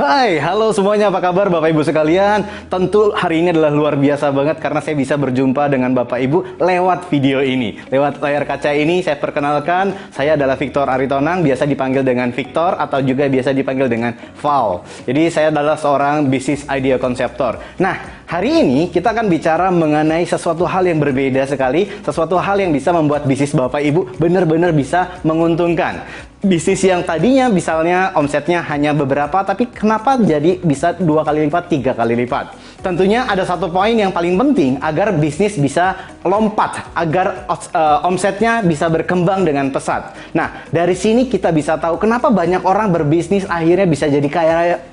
Hai, halo semuanya, apa kabar Bapak Ibu sekalian? Tentu hari ini adalah luar biasa banget karena saya bisa berjumpa dengan Bapak Ibu lewat video ini. Lewat layar kaca ini saya perkenalkan, saya adalah Victor Aritonang, biasa dipanggil dengan Victor atau juga biasa dipanggil dengan Val. Jadi saya adalah seorang bisnis idea konseptor. Nah, hari ini kita akan bicara mengenai sesuatu hal yang berbeda sekali, sesuatu hal yang bisa membuat bisnis Bapak Ibu benar-benar bisa menguntungkan. Bisnis yang tadinya misalnya omsetnya hanya beberapa, tapi kenapa jadi bisa 2 kali lipat, 3 kali lipat? Tentunya ada satu poin yang paling penting agar bisnis bisa lompat, agar omsetnya bisa berkembang dengan pesat. Nah, dari sini kita bisa tahu kenapa banyak orang berbisnis akhirnya bisa jadi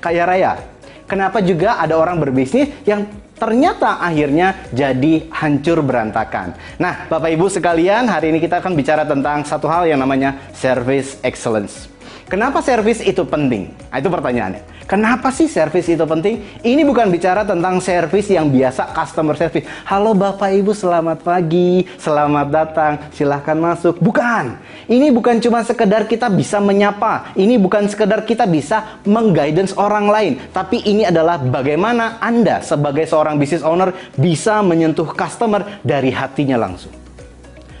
kaya raya. Kenapa juga ada orang berbisnis yang ternyata akhirnya jadi hancur berantakan. Nah, Bapak Ibu sekalian, hari ini kita akan bicara tentang satu hal yang namanya service excellence. Kenapa service itu penting? Nah, itu pertanyaannya. Kenapa sih service itu penting? Ini bukan bicara tentang service yang biasa, customer service. Halo Bapak Ibu, selamat pagi, selamat datang, silahkan masuk. Bukan. Ini bukan cuma sekedar kita bisa menyapa. Ini bukan sekedar kita bisa mengguidance orang lain. Tapi ini adalah bagaimana Anda sebagai seorang business owner bisa menyentuh customer dari hatinya langsung.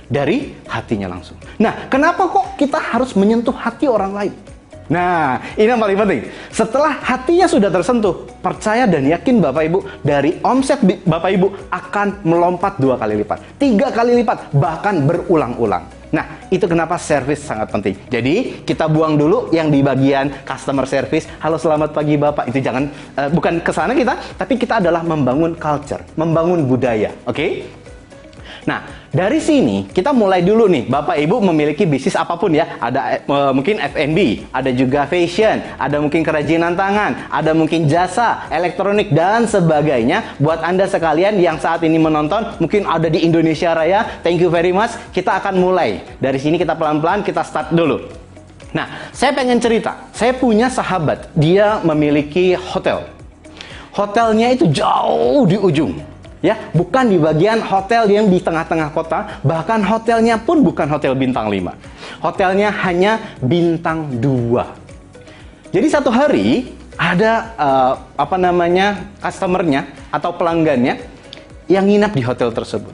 Dari hatinya langsung. Nah, kenapa kok kita harus menyentuh hati orang lain? Nah, ini yang paling penting. Setelah hatinya sudah tersentuh, percaya dan yakin Bapak Ibu, dari omset Bapak Ibu akan melompat 2 kali lipat, 3 kali lipat, bahkan berulang-ulang. Nah, itu kenapa service sangat penting. Jadi, kita buang dulu yang di bagian customer service. Halo, selamat pagi Bapak. Itu jangan, bukan ke sana kita, tapi kita adalah membangun culture, membangun budaya. Oke? Nah, dari sini kita mulai dulu nih. Bapak Ibu memiliki bisnis apapun ya. Ada mungkin F&B, ada juga fashion, ada mungkin kerajinan tangan, ada mungkin jasa, elektronik dan sebagainya. Buat Anda sekalian yang saat ini menonton, mungkin ada di Indonesia Raya, thank you very much. Kita akan mulai. Dari sini kita pelan-pelan kita start dulu. Nah, saya pengen cerita. Saya punya sahabat, dia memiliki hotel. Hotelnya itu jauh di ujung. Ya, bukan di bagian hotel yang di tengah-tengah kota, bahkan hotelnya pun bukan hotel bintang 5. Hotelnya hanya bintang 2. Jadi satu hari ada customernya atau pelanggannya yang nginap di hotel tersebut.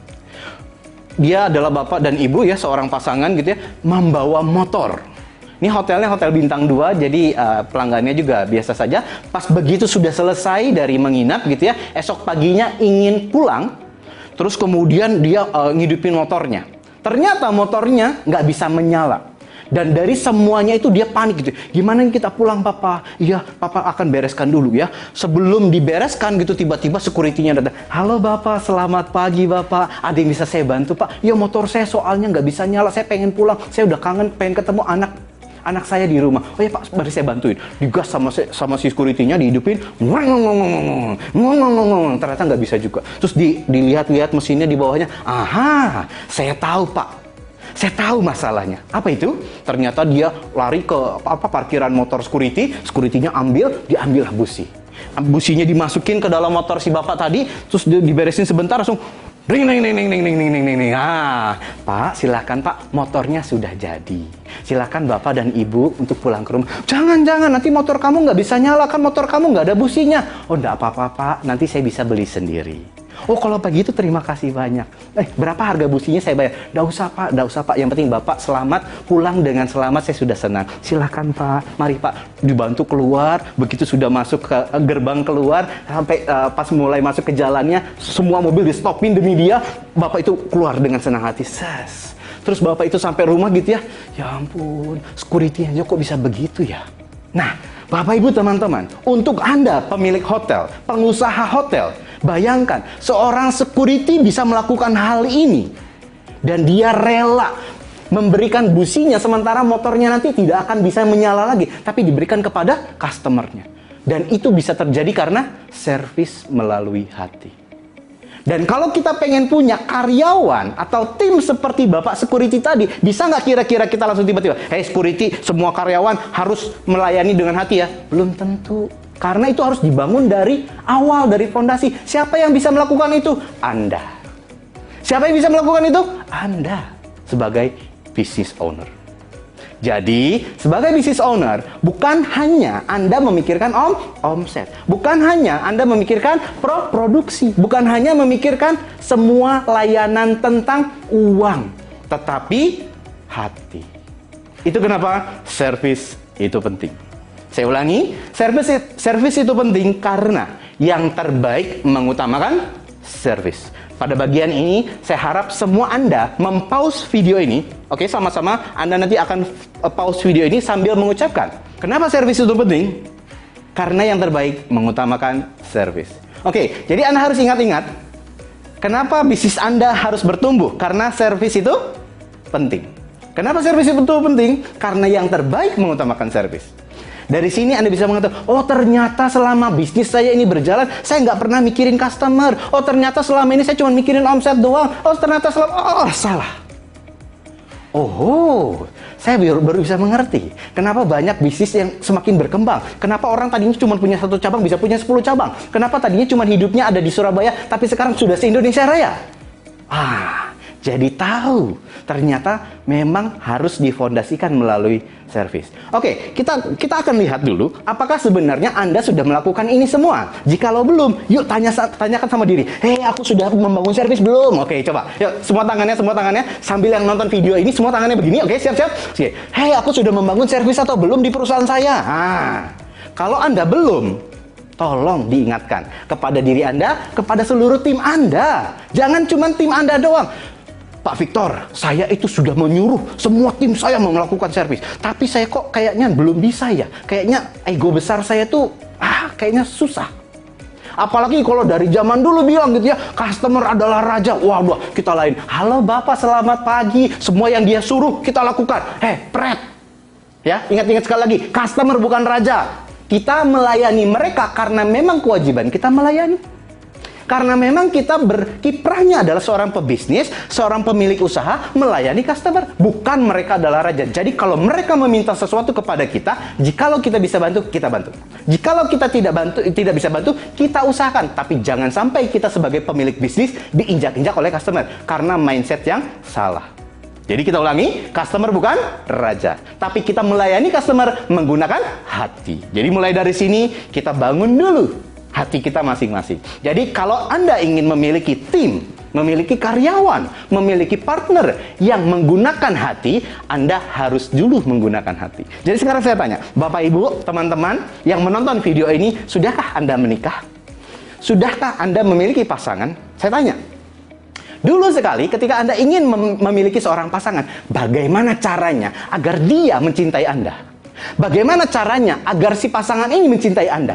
Dia adalah bapak dan ibu ya, seorang pasangan gitu ya, membawa motor. Ini hotelnya hotel bintang 2, jadi pelanggannya juga biasa saja. Pas begitu sudah selesai dari menginap gitu ya, esok paginya ingin pulang, terus kemudian dia ngidupin motornya. Ternyata motornya nggak bisa menyala. Dan dari semuanya itu dia panik gitu. Gimana kita pulang Papa? Iya, Papa akan bereskan dulu ya. Sebelum dibereskan gitu, tiba-tiba security-nya datang. Halo Bapak, selamat pagi Bapak. Ada yang bisa saya bantu Pak? Ya motor saya soalnya nggak bisa nyala. Saya pengen pulang. Saya udah kangen, pengen ketemu anak saya di rumah. Oh ya Pak, mari saya bantuin. Digas sama si security-nya, dihidupin. Ternyata nggak bisa juga. Terus dilihat-lihat mesinnya di bawahnya. Aha, saya tahu Pak. Saya tahu masalahnya. Apa itu? Ternyata dia lari ke parkiran motor security. Security-nya diambil busi. Businya dimasukin ke dalam motor si bapak tadi. Terus diberesin sebentar langsung ring. Ah, Pak, silakan Pak, motornya sudah jadi. Silakan Bapak dan Ibu untuk pulang ke rumah. Jangan, nanti motor kamu nggak bisa nyala, kan motor kamu nggak ada businya. Oh, nggak apa-apa Pak, nanti saya bisa beli sendiri. Oh, kalau begitu terima kasih banyak. Berapa harga businya saya bayar? Nggak usah Pak, yang penting Bapak selamat, pulang dengan selamat, saya sudah senang. Silakan Pak, mari Pak. Dibantu keluar, begitu sudah masuk ke gerbang keluar, sampai pas mulai masuk ke jalannya, semua mobil di stopin demi dia. Bapak itu keluar dengan senang hati. Terus Bapak itu sampai rumah gitu ya. Ya ampun, security-nya kok bisa begitu ya? Nah, Bapak Ibu teman-teman, untuk Anda pemilik hotel, pengusaha hotel, bayangkan seorang security bisa melakukan hal ini. Dan dia rela memberikan businya sementara motornya nanti tidak akan bisa menyala lagi. Tapi diberikan kepada customernya. Dan itu bisa terjadi karena servis melalui hati. Dan kalau kita pengen punya karyawan atau tim seperti Bapak security tadi, bisa nggak kira-kira kita langsung tiba-tiba, hey security, semua karyawan harus melayani dengan hati ya? Belum tentu. Karena itu harus dibangun dari awal, dari fondasi. Siapa yang bisa melakukan itu? Anda. Siapa yang bisa melakukan itu? Anda sebagai business owner. Jadi, sebagai business owner, bukan hanya Anda memikirkan omset, bukan hanya Anda memikirkan produksi, bukan hanya memikirkan semua layanan tentang uang, tetapi hati. Itu kenapa service itu penting. Saya ulangi, service itu penting karena yang terbaik mengutamakan service. Pada bagian ini, saya harap semua Anda mempause video ini. Oke, sama-sama Anda nanti akan pause video ini sambil mengucapkan, kenapa service itu penting? Karena yang terbaik mengutamakan service. Oke, jadi Anda harus ingat-ingat, kenapa bisnis Anda harus bertumbuh? Karena service itu penting. Kenapa service itu penting? Karena yang terbaik mengutamakan service. Dari sini Anda bisa mengatakan, oh ternyata selama bisnis saya ini berjalan, saya nggak pernah mikirin customer. Oh ternyata selama ini saya cuma mikirin omset doang. Oh ternyata salah. Oh, saya baru bisa mengerti. Kenapa banyak bisnis yang semakin berkembang. Kenapa orang tadinya cuma punya 1 cabang, bisa punya 10 cabang. Kenapa tadinya cuma hidupnya ada di Surabaya, tapi sekarang sudah se-Indonesia Raya. Jadi tahu, ternyata memang harus difondasikan melalui service. Oke, kita akan lihat dulu, apakah sebenarnya Anda sudah melakukan ini semua? Jikalau belum, yuk tanyakan sama diri, aku sudah membangun service belum? Oke, coba, yuk semua tangannya, sambil yang nonton video ini, semua tangannya begini, oke, siap-siap? Oke, aku sudah membangun service atau belum di perusahaan saya? Kalau Anda belum, tolong diingatkan kepada diri Anda, kepada seluruh tim Anda. Jangan cuma tim Anda doang. Pak Victor, saya itu sudah menyuruh semua tim saya mau melakukan servis, tapi saya kok kayaknya belum bisa ya. Kayaknya ego besar saya tuh kayaknya susah. Apalagi kalau dari zaman dulu bilang gitu ya, customer adalah raja. Waduh, kita lain. Halo Bapak, selamat pagi. Semua yang dia suruh kita lakukan. Pret. Ya, ingat-ingat sekali lagi, customer bukan raja. Kita melayani mereka karena memang kewajiban kita melayani. Karena memang kita berkiprahnya adalah seorang pebisnis, seorang pemilik usaha, melayani customer. Bukan mereka adalah raja. Jadi kalau mereka meminta sesuatu kepada kita, jikalau kita bisa bantu, kita bantu. Jikalau kita tidak bisa bantu, kita usahakan. Tapi jangan sampai kita sebagai pemilik bisnis diinjak-injak oleh customer. Karena mindset yang salah. Jadi kita ulangi, customer bukan raja. Tapi kita melayani customer menggunakan hati. Jadi mulai dari sini, kita bangun dulu hati kita masing-masing. Jadi kalau Anda ingin memiliki tim, memiliki karyawan, memiliki partner yang menggunakan hati, Anda harus dulu menggunakan hati. Jadi sekarang saya tanya, Bapak Ibu, teman-teman yang menonton video ini, sudahkah Anda menikah? Sudahkah Anda memiliki pasangan? Saya tanya. Dulu sekali ketika Anda ingin memiliki seorang pasangan, bagaimana caranya agar dia mencintai Anda? Bagaimana caranya agar si pasangan ini mencintai Anda?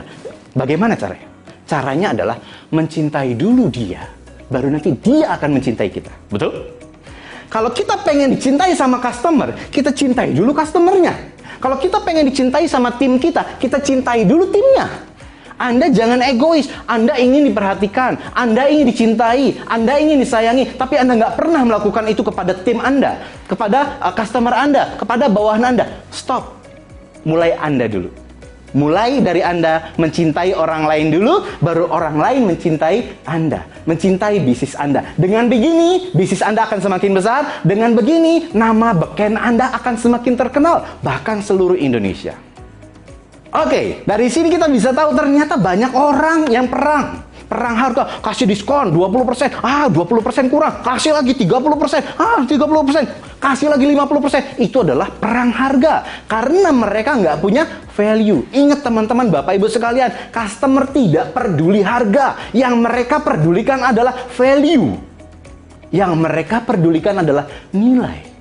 Bagaimana caranya? Caranya adalah mencintai dulu dia, baru nanti dia akan mencintai kita. Betul? Kalau kita pengen dicintai sama customer, kita cintai dulu customernya. Kalau kita pengen dicintai sama tim kita, kita cintai dulu timnya. Anda jangan egois, Anda ingin diperhatikan, Anda ingin dicintai, Anda ingin disayangi, tapi Anda nggak pernah melakukan itu kepada tim Anda, kepada customer Anda, kepada bawahan Anda. Stop. Mulai Anda dulu. Mulai dari Anda mencintai orang lain dulu, baru orang lain mencintai Anda, mencintai bisnis Anda. Dengan begini, bisnis Anda akan semakin besar. Dengan begini, nama beken Anda akan semakin terkenal, bahkan seluruh Indonesia. Oke, dari sini kita bisa tahu ternyata banyak orang yang perang harga, kasih diskon 20%, 20% kurang, kasih lagi 30%, 30%, kasih lagi 50%. Itu adalah perang harga, karena mereka nggak punya value. Ingat teman-teman, Bapak Ibu sekalian, customer tidak peduli harga, yang mereka pedulikan adalah value. Yang mereka pedulikan adalah nilai.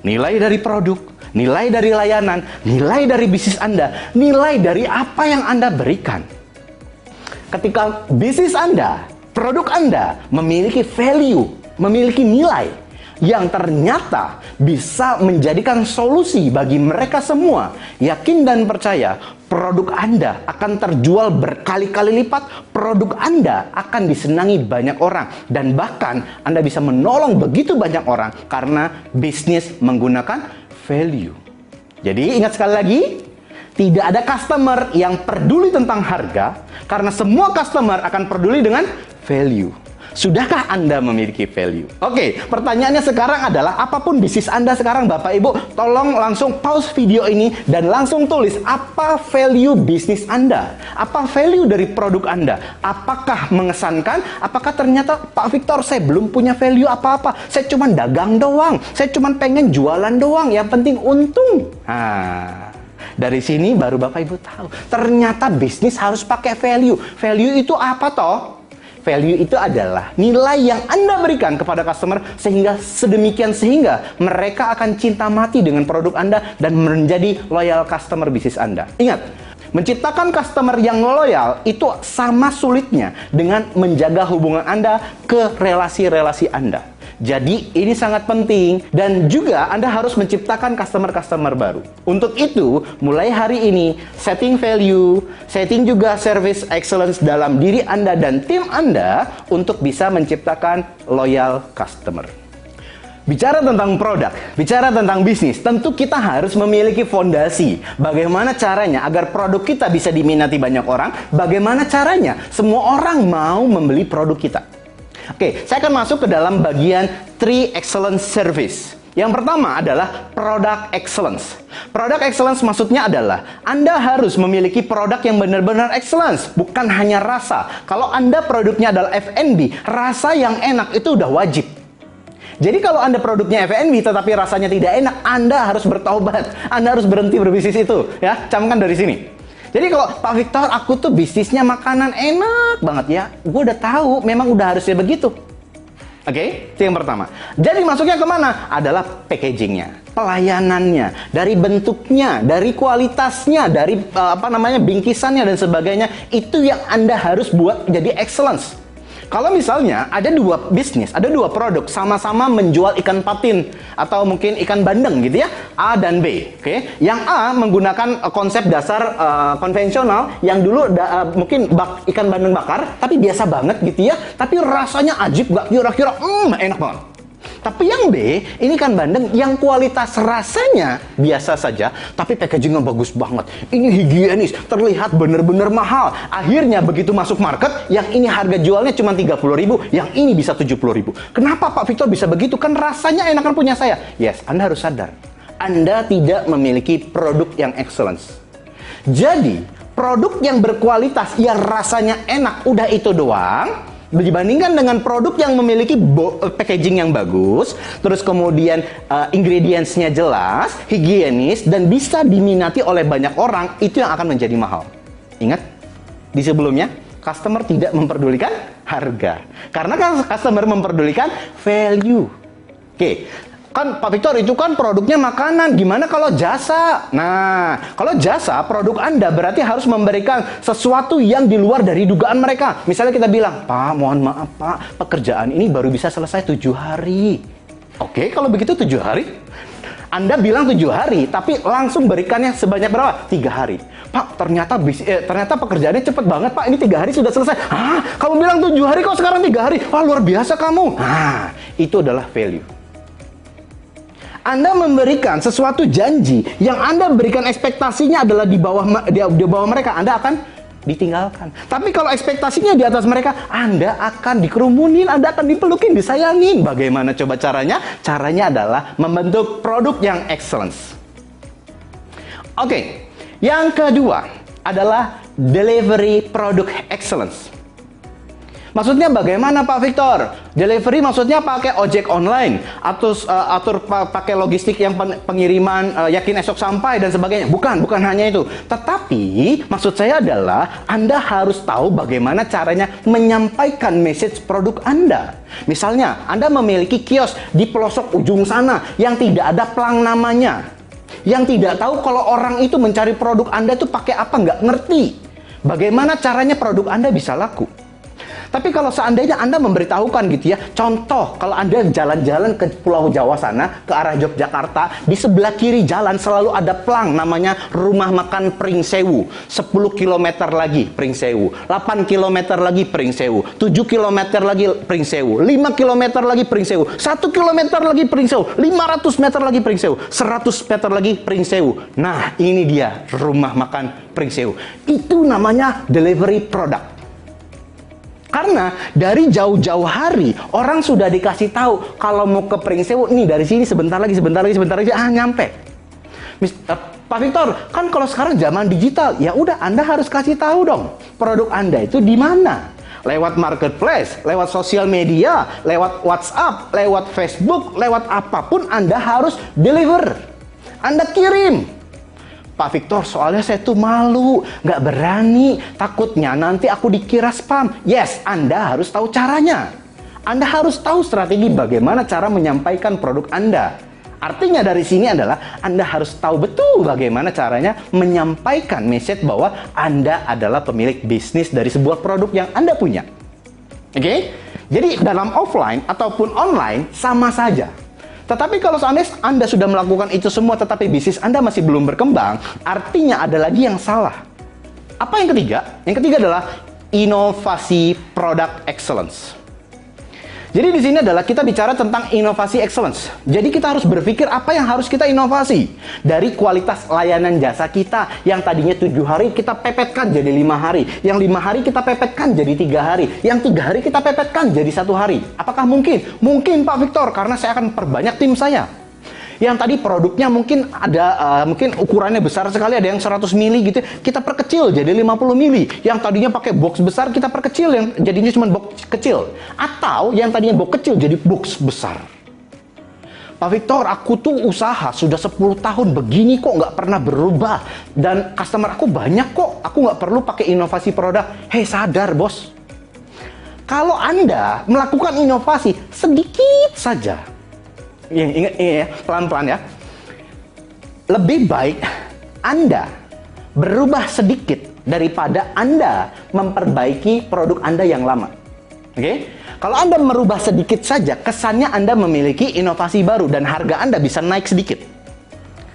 Nilai dari produk, nilai dari layanan, nilai dari bisnis Anda, nilai dari apa yang Anda berikan. Ketika bisnis Anda, produk Anda memiliki value, memiliki nilai yang ternyata bisa menjadikan solusi bagi mereka semua, yakin dan percaya, produk Anda akan terjual berkali-kali lipat, produk Anda akan disenangi banyak orang, dan bahkan Anda bisa menolong begitu banyak orang karena bisnis menggunakan value. Jadi ingat sekali lagi, tidak ada customer yang peduli tentang harga, karena semua customer akan peduli dengan value. Sudahkah Anda memiliki value? Oke, pertanyaannya sekarang adalah apapun bisnis Anda sekarang Bapak Ibu, tolong langsung pause video ini dan langsung tulis apa value bisnis Anda? Apa value dari produk Anda? Apakah mengesankan? Apakah ternyata Pak Victor saya belum punya value apa-apa? Saya cuma dagang doang. Saya cuma pengen jualan doang. Yang penting untung. Nah, dari sini baru Bapak Ibu tahu. Ternyata bisnis harus pakai value. Value itu apa toh? Value itu adalah nilai yang Anda berikan kepada customer sehingga mereka akan cinta mati dengan produk Anda dan menjadi loyal customer bisnis Anda. Ingat, menciptakan customer yang loyal itu sama sulitnya dengan menjaga hubungan Anda ke relasi-relasi Anda. Jadi ini sangat penting dan juga Anda harus menciptakan customer-customer baru. Untuk itu, mulai hari ini setting value, setting juga service excellence dalam diri Anda dan tim Anda untuk bisa menciptakan loyal customer. Bicara tentang produk, bicara tentang bisnis, tentu kita harus memiliki fondasi. Bagaimana caranya agar produk kita bisa diminati banyak orang? Bagaimana caranya semua orang mau membeli produk kita? Oke, saya akan masuk ke dalam bagian 3 excellence service. Yang pertama adalah product excellence. Product excellence maksudnya adalah Anda harus memiliki produk yang benar-benar excellence, bukan hanya rasa. Kalau Anda produknya adalah F&B, rasa yang enak itu udah wajib. Jadi kalau Anda produknya F&B tetapi rasanya tidak enak, Anda harus bertaubat. Anda harus berhenti berbisnis itu, ya. Camkan dari sini. Jadi kalau Pak Victor, aku tuh bisnisnya makanan enak banget ya. Gue udah tahu, memang udah harusnya begitu. Oke, itu yang pertama. Jadi masuknya kemana? Adalah packagingnya, pelayanannya, dari bentuknya, dari kualitasnya, dari bingkisannya dan sebagainya. Itu yang Anda harus buat jadi excellence. Kalau misalnya ada dua bisnis, ada dua produk sama-sama menjual ikan patin atau mungkin ikan bandeng gitu ya, A dan B. Oke, yang A menggunakan konsep dasar konvensional yang dulu mungkin ikan bandeng bakar, tapi biasa banget gitu ya, tapi rasanya ajib, gak kira-kira enak banget. Tapi yang B, ini kan bandeng yang kualitas rasanya biasa saja, tapi packagingnya bagus banget. Ini higienis, terlihat bener-bener mahal. Akhirnya begitu masuk market, yang ini harga jualnya cuma 30.000, yang ini bisa 70.000. Kenapa Pak Victor bisa begitu? Kan rasanya enakan punya saya. Yes, Anda harus sadar. Anda tidak memiliki produk yang excellence. Jadi, produk yang berkualitas, yang rasanya enak, udah itu doang, dibandingkan dengan produk yang memiliki packaging yang bagus, terus kemudian ingredients-nya jelas, higienis, dan bisa diminati oleh banyak orang, itu yang akan menjadi mahal. Ingat, di sebelumnya, customer tidak memperdulikan harga. Karena customer memperdulikan value. Oke. Kan Pak Victor itu kan produknya makanan, gimana kalau jasa? Nah, kalau jasa produk Anda berarti harus memberikan sesuatu yang di luar dari dugaan mereka. Misalnya kita bilang, Pak mohon maaf Pak, pekerjaan ini baru bisa selesai 7 hari. Oke, kalau begitu 7 hari. Anda bilang 7 hari, tapi langsung berikannya sebanyak berapa? 3 hari. Pak, ternyata pekerjaannya cepet banget Pak, ini 3 hari sudah selesai. Hah? Kamu bilang 7 hari kok sekarang 3 hari? Wah, luar biasa kamu. Nah, itu adalah value. Anda memberikan sesuatu janji yang Anda berikan ekspektasinya adalah di bawah mereka, Anda akan ditinggalkan. Tapi kalau ekspektasinya di atas mereka, Anda akan dikerumunin, Anda akan dipelukin, disayangin. Bagaimana coba caranya? Caranya adalah membentuk produk yang excellence. Oke, yang kedua adalah delivery product excellence. Maksudnya bagaimana Pak Victor? Delivery maksudnya pakai ojek online atau pakai logistik yang pengiriman yakin esok sampai dan sebagainya. Bukan hanya itu. Tetapi maksud saya adalah Anda harus tahu bagaimana caranya menyampaikan message produk Anda. Misalnya, Anda memiliki kios di pelosok ujung sana yang tidak ada plang namanya. Yang tidak tahu kalau orang itu mencari produk Anda itu pakai apa, nggak ngerti. Bagaimana caranya produk Anda bisa laku? Tapi kalau seandainya Anda memberitahukan gitu ya, contoh kalau Anda jalan-jalan ke Pulau Jawa sana, ke arah Yogyakarta, di sebelah kiri jalan selalu ada plang namanya Rumah Makan Pringsewu. 10 km lagi Pringsewu, 8 km lagi Pringsewu, 7 km lagi Pringsewu, 5 km lagi Pringsewu, 1 km lagi Pringsewu, 500 meter lagi Pringsewu, 100 meter lagi Pringsewu. Nah, ini dia Rumah Makan Pringsewu. Itu namanya delivery product. Karena dari jauh-jauh hari orang sudah dikasih tahu kalau mau ke Pringsewu nih dari sini sebentar lagi nyampe. Pak Victor, kan kalau sekarang zaman digital, ya udah Anda harus kasih tahu dong produk Anda itu di mana. Lewat marketplace, lewat sosial media, lewat WhatsApp, lewat Facebook, lewat apapun Anda harus deliver. Anda kirim. Pak Victor, soalnya saya tuh malu, nggak berani, takutnya nanti aku dikira spam. Yes, Anda harus tahu caranya. Anda harus tahu strategi bagaimana cara menyampaikan produk Anda. Artinya dari sini adalah Anda harus tahu betul bagaimana caranya menyampaikan message bahwa Anda adalah pemilik bisnis dari sebuah produk yang Anda punya. Oke? Jadi dalam offline ataupun online sama saja. Tetapi kalau seandainya Anda sudah melakukan itu semua tetapi bisnis Anda masih belum berkembang, artinya ada lagi yang salah. Apa yang ketiga? Yang ketiga adalah inovasi product excellence. Jadi di sini adalah kita bicara tentang inovasi excellence. Jadi kita harus berpikir apa yang harus kita inovasi. Dari kualitas layanan jasa kita yang tadinya 7 hari kita pepetkan jadi 5 hari. Yang 5 hari kita pepetkan jadi 3 hari. Yang 3 hari kita pepetkan jadi 1 hari. Apakah mungkin? Mungkin Pak Victor, karena saya akan perbanyak tim saya. Yang tadi produknya mungkin ada mungkin ukurannya besar sekali, ada yang 100 mili gitu, kita perkecil jadi 50 mili. Yang tadinya pakai box besar kita perkecil, yang jadinya cuma box kecil. Atau yang tadinya box kecil jadi box besar. Pak Victor, aku tuh usaha sudah 10 tahun begini kok nggak pernah berubah. Dan customer aku banyak kok, aku nggak perlu pakai inovasi produk. Hei, sadar bos. Kalau Anda melakukan inovasi sedikit saja, ingat ya, pelan-pelan ya. Lebih baik Anda berubah sedikit daripada Anda memperbaiki produk Anda yang lama. Oke? Kalau Anda merubah sedikit saja, kesannya Anda memiliki inovasi baru dan harga Anda bisa naik sedikit.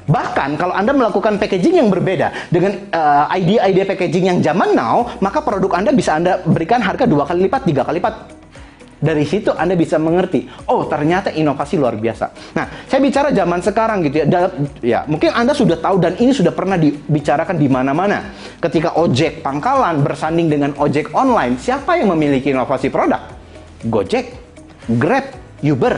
Bahkan kalau Anda melakukan packaging yang berbeda dengan ide-ide packaging yang zaman now, maka produk Anda bisa Anda berikan harga 2 kali lipat, 3 kali lipat. Dari situ Anda bisa mengerti, oh ternyata inovasi luar biasa. Nah, saya bicara zaman sekarang gitu ya. Ya, mungkin Anda sudah tahu dan ini sudah pernah dibicarakan di mana-mana. Ketika ojek pangkalan bersanding dengan ojek online, siapa yang memiliki inovasi produk? Gojek, Grab, Uber.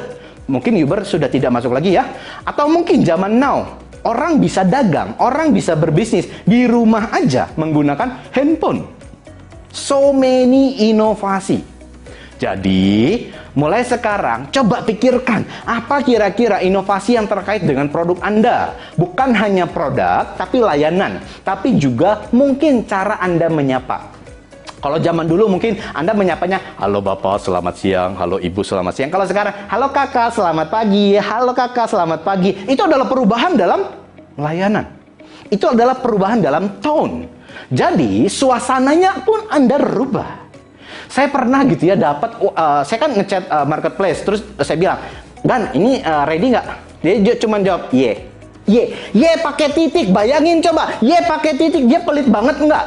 Mungkin Uber sudah tidak masuk lagi ya. Atau mungkin zaman now, orang bisa dagang, orang bisa berbisnis di rumah aja menggunakan handphone. So many inovasi. Jadi, mulai sekarang, coba pikirkan, apa kira-kira inovasi yang terkait dengan produk Anda? Bukan hanya produk, tapi layanan. Tapi juga mungkin cara Anda menyapa. Kalau zaman dulu mungkin Anda menyapanya, halo Bapak, selamat siang, halo Ibu, selamat siang. Kalau sekarang, halo Kakak, selamat pagi, halo Kakak, selamat pagi. Itu adalah perubahan dalam layanan. Itu adalah perubahan dalam tone. Jadi, suasananya pun Anda rubah. Saya pernah gitu ya dapat, saya kan ngechat marketplace, terus saya bilang, Dan ini ready nggak? Dia cuma jawab, ye. Ye pakai titik, bayangin coba, ye pakai titik, dia pelit banget nggak?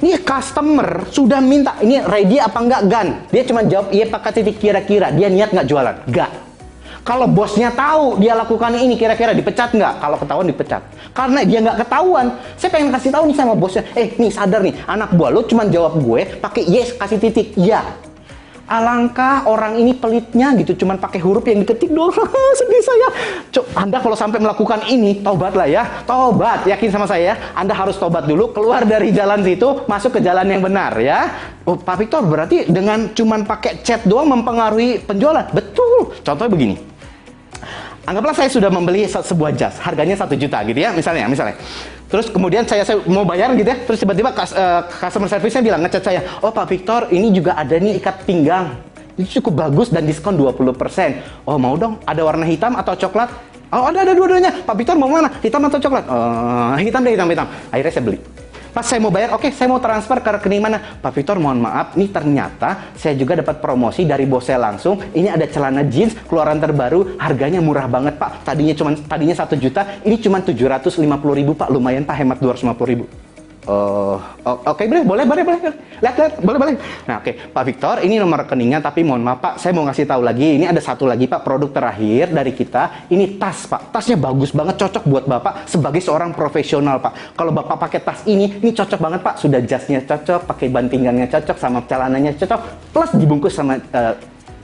Ini customer sudah minta, ini ready apa nggak Gan? Dia cuma jawab, ye pakai titik kira-kira, dia niat nggak jualan? Nggak. Kalau bosnya tahu dia lakukan ini, kira-kira dipecat nggak? Kalau ketahuan dipecat. Karena dia nggak ketahuan. Saya pengen kasih tahu nih sama bosnya, nih sadar nih, anak buah lo cuma jawab gue pakai yes kasih titik, ya. Alangkah orang ini pelitnya gitu, cuman pakai huruf yang diketik doang. Sedih saya. Anda kalau sampai melakukan ini, tobatlah ya. Tobat, yakin sama saya. Anda harus tobat dulu, keluar dari jalan situ, masuk ke jalan yang benar ya. Oh, Pak Victor, berarti dengan cuman pakai chat doang mempengaruhi penjualan? Betul. Contohnya begini. Anggaplah saya sudah membeli sebuah jas, harganya 1 juta gitu ya, misalnya. Terus kemudian saya mau bayar gitu ya, terus tiba-tiba customer service-nya bilang, ngechat saya, oh Pak Victor, ini juga ada nih ikat pinggang, itu cukup bagus dan diskon 20%. Oh mau dong, ada warna hitam atau coklat? Oh ada dua-duanya. Pak Victor mau mana? Hitam atau coklat? Hitam deh, hitam. Akhirnya saya beli. Pas saya mau bayar, oke, saya mau transfer ke rekening mana? Pak Victor, mohon maaf, nih ternyata saya juga dapat promosi dari bos saya langsung. Ini ada celana jeans keluaran terbaru, harganya murah banget Pak. Tadinya 1 juta, ini cuma 750.000 Pak. Lumayan Pak, hemat 250.000. Oke, boleh. Lihat, boleh. Nah, oke, Pak Victor, ini nomor rekeningnya, tapi mohon maaf Pak, saya mau ngasih tahu lagi, ini ada satu lagi Pak, produk terakhir dari kita, ini tas Pak. Tasnya bagus banget, cocok buat Bapak sebagai seorang profesional Pak. Kalau Bapak pakai tas ini cocok banget Pak, sudah jasnya cocok, pakai bantingannya cocok, sama celananya cocok, plus dibungkus sama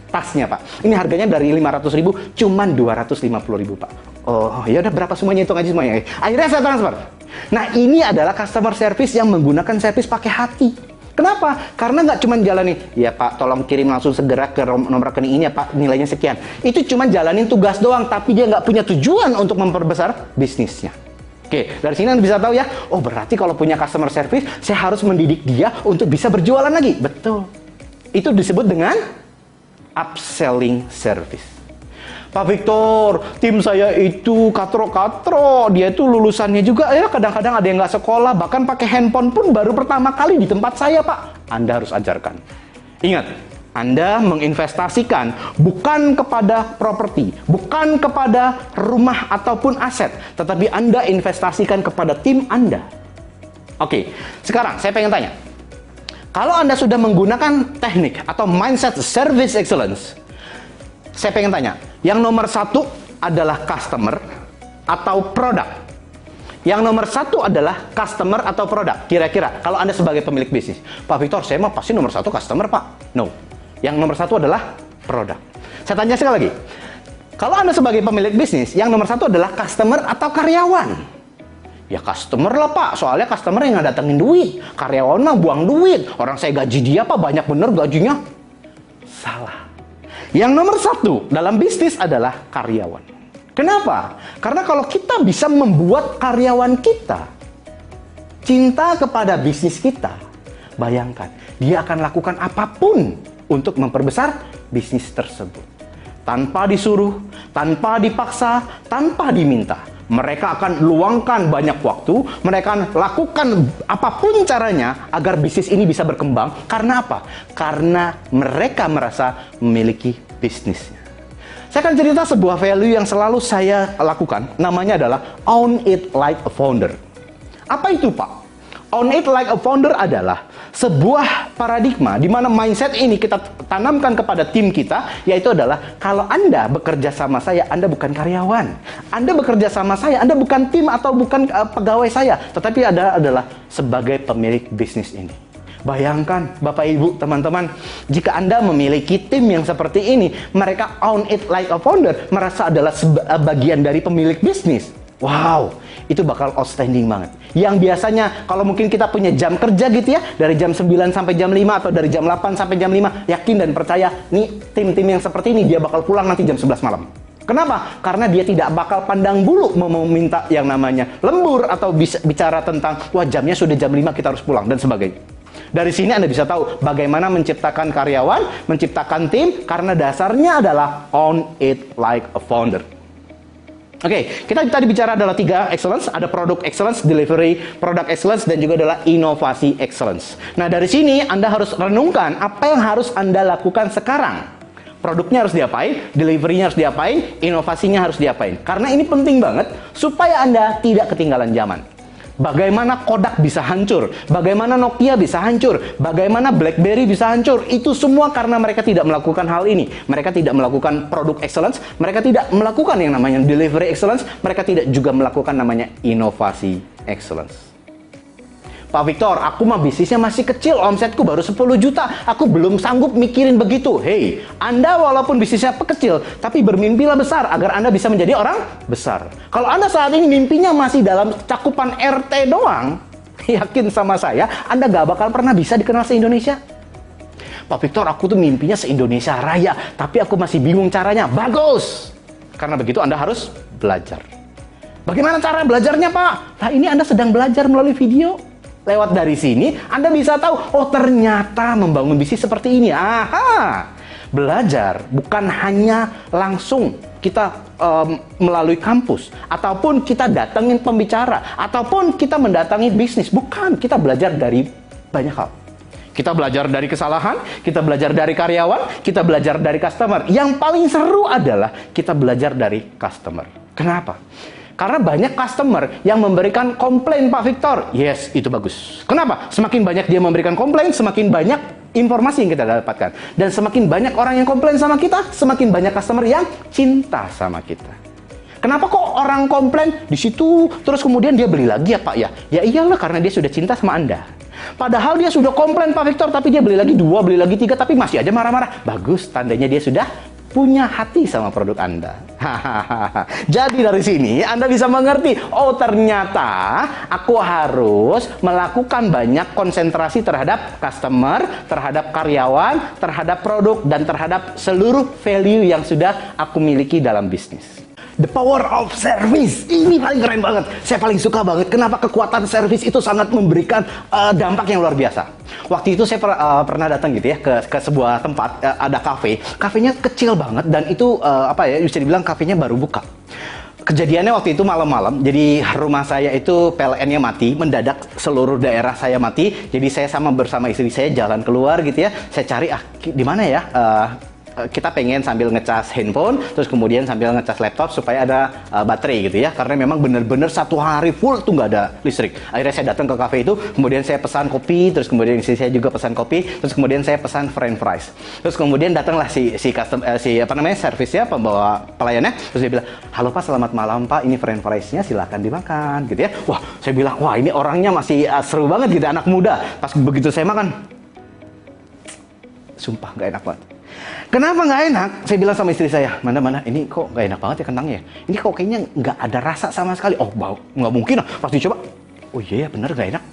tasnya Pak. Ini harganya dari 500.000 cuman 250.000 Pak. Oh, ya udah, berapa semuanya, hitung aja semuanya. Akhirnya saya transfer. Nah, ini adalah customer service yang menggunakan service pakai hati. Kenapa? Karena nggak cuma jalanin, ya Pak, tolong kirim langsung segera ke nomor rekening ini ya Pak, nilainya sekian. Itu cuma jalanin tugas doang, tapi dia nggak punya tujuan untuk memperbesar bisnisnya. Oke, dari sini Anda bisa tahu ya, oh berarti kalau punya customer service, saya harus mendidik dia untuk bisa berjualan lagi. Betul. Itu disebut dengan upselling service. Pak Victor, tim saya itu katro-katro, dia itu lulusannya juga ya kadang-kadang ada yang nggak sekolah, bahkan pakai handphone pun baru pertama kali di tempat saya Pak. Anda harus ajarkan. Ingat, Anda menginvestasikan bukan kepada properti, bukan kepada rumah ataupun aset, tetapi Anda investasikan kepada tim Anda. Oke, sekarang saya pengen tanya, kalau Anda sudah menggunakan teknik atau mindset service excellence, saya pengen tanya, yang nomor satu adalah customer atau produk? Yang nomor satu adalah customer atau produk? Kira-kira, kalau Anda sebagai pemilik bisnis, Pak Victor, saya mah pasti nomor satu customer Pak. No, yang nomor satu adalah produk. Saya tanya sekali lagi, kalau Anda sebagai pemilik bisnis, yang nomor satu adalah customer atau karyawan? Ya customer lah Pak, soalnya customer yang datengin duit, karyawan mah buang duit. Orang saya gaji dia Pak, banyak bener gajinya. Salah. Yang nomor satu dalam bisnis adalah karyawan. Kenapa? Karena kalau kita bisa membuat karyawan kita cinta kepada bisnis kita, bayangkan, dia akan lakukan apapun untuk memperbesar bisnis tersebut. Tanpa disuruh, tanpa dipaksa, tanpa diminta. Mereka akan luangkan banyak waktu, mereka akan lakukan apapun caranya agar bisnis ini bisa berkembang. Karena apa? Karena mereka merasa memiliki bisnisnya. Saya akan cerita sebuah value yang selalu saya lakukan, namanya adalah own it like a founder. Apa itu Pak? Own it like a founder adalah sebuah paradigma di mana mindset ini kita tanamkan kepada tim kita, yaitu adalah kalau Anda bekerja sama saya, Anda bukan karyawan. Anda bekerja sama saya, Anda bukan tim atau bukan pegawai saya, tetapi Anda adalah sebagai pemilik bisnis ini. Bayangkan Bapak Ibu, teman-teman, jika Anda memiliki tim yang seperti ini, mereka own it like a founder, merasa adalah bagian dari pemilik bisnis. Wow, itu bakal outstanding banget. Yang biasanya kalau mungkin kita punya jam kerja gitu ya, dari jam 9 sampai jam 5 atau dari jam 8 sampai jam 5, yakin dan percaya nih tim-tim yang seperti ini dia bakal pulang nanti jam 11 malam. Kenapa? Karena dia tidak bakal pandang bulu mau meminta yang namanya lembur atau bicara tentang wah jamnya sudah jam 5 kita harus pulang dan sebagainya. Dari sini Anda bisa tahu bagaimana menciptakan karyawan, menciptakan tim, karena dasarnya adalah own it like a founder. Oke, kita tadi bicara adalah 3 excellence, ada product excellence, delivery, product excellence, dan juga adalah inovasi excellence. Nah, dari sini Anda harus renungkan apa yang harus Anda lakukan sekarang. Produknya harus diapain, delivery-nya harus diapain, inovasinya harus diapain. Karena ini penting banget supaya Anda tidak ketinggalan zaman. Bagaimana Kodak bisa hancur, bagaimana Nokia bisa hancur, bagaimana BlackBerry bisa hancur, itu semua karena mereka tidak melakukan hal ini. Mereka tidak melakukan product excellence, mereka tidak melakukan yang namanya delivery excellence, mereka tidak juga melakukan namanya inovasi excellence. Pak Victor, aku mah bisnisnya masih kecil, omsetku baru 10 juta, aku belum sanggup mikirin begitu. Hey, Anda walaupun bisnisnya kecil, tapi bermimpilah besar agar Anda bisa menjadi orang besar. Kalau Anda saat ini mimpinya masih dalam cakupan RT doang, yakin sama saya, Anda gak bakal pernah bisa dikenal se-Indonesia. Pak Victor, aku tuh mimpinya se-Indonesia Raya, tapi aku masih bingung caranya. Bagus! Karena begitu Anda harus belajar. Bagaimana cara belajarnya, Pak? Nah, ini Anda sedang belajar melalui video. Lewat dari sini, Anda bisa tahu, oh ternyata membangun bisnis seperti ini. Aha! Belajar bukan hanya langsung kita melalui kampus, ataupun kita datangin pembicara, ataupun kita mendatangi bisnis. Bukan, kita belajar dari banyak hal. Kita belajar dari kesalahan, kita belajar dari karyawan, kita belajar dari customer. Yang paling seru adalah kita belajar dari customer. Kenapa? Karena banyak customer yang memberikan komplain, Pak Victor. Yes, itu bagus. Kenapa? Semakin banyak dia memberikan komplain, semakin banyak informasi yang kita dapatkan. Dan semakin banyak orang yang komplain sama kita, semakin banyak customer yang cinta sama kita. Kenapa kok orang komplain di situ, terus kemudian dia beli lagi ya Pak ya? Ya iyalah, karena dia sudah cinta sama Anda. Padahal dia sudah komplain Pak Victor, tapi dia beli lagi 2, beli lagi 3, tapi masih aja marah-marah. Bagus, tandanya dia sudah punya hati sama produk Anda. Jadi dari sini Anda bisa mengerti, oh ternyata aku harus melakukan banyak konsentrasi terhadap customer, terhadap karyawan, terhadap produk, dan terhadap seluruh value yang sudah aku miliki dalam bisnis. The power of service, ini paling keren banget. Saya paling suka banget. Kenapa kekuatan service itu sangat memberikan dampak yang luar biasa. Waktu itu saya pernah datang gitu ya ke sebuah tempat, ada kafe. Kafenya kecil banget dan itu apa ya, bisa dibilang kafenya baru buka. Kejadiannya waktu itu malam-malam, jadi rumah saya itu PLN-nya mati, mendadak seluruh daerah saya mati. Jadi saya bersama istri saya jalan keluar gitu ya. Saya cari di mana ya. Kita pengen sambil ngecas handphone, terus kemudian sambil ngecas laptop supaya ada baterai gitu ya, karena memang bener-bener 1 hari full tuh nggak ada listrik. Akhirnya saya datang ke cafe itu, kemudian saya pesan kopi, terus kemudian istri saya juga pesan kopi, terus kemudian saya pesan french fries. Terus kemudian datanglah si servisnya, pembawa pelayannya, terus dia bilang, halo Pak, selamat malam Pak, ini french friesnya silahkan dimakan gitu ya. Wah, saya bilang, wah ini orangnya masih seru banget gitu, anak muda. Pas begitu saya makan, sumpah nggak enak banget. Kenapa nggak enak? Saya bilang sama istri saya, mana, ini kok nggak enak banget ya kentangnya. Ini kok kayaknya nggak ada rasa sama sekali. Oh, nggak mungkin lah. Pas dicoba, oh iya bener nggak enak.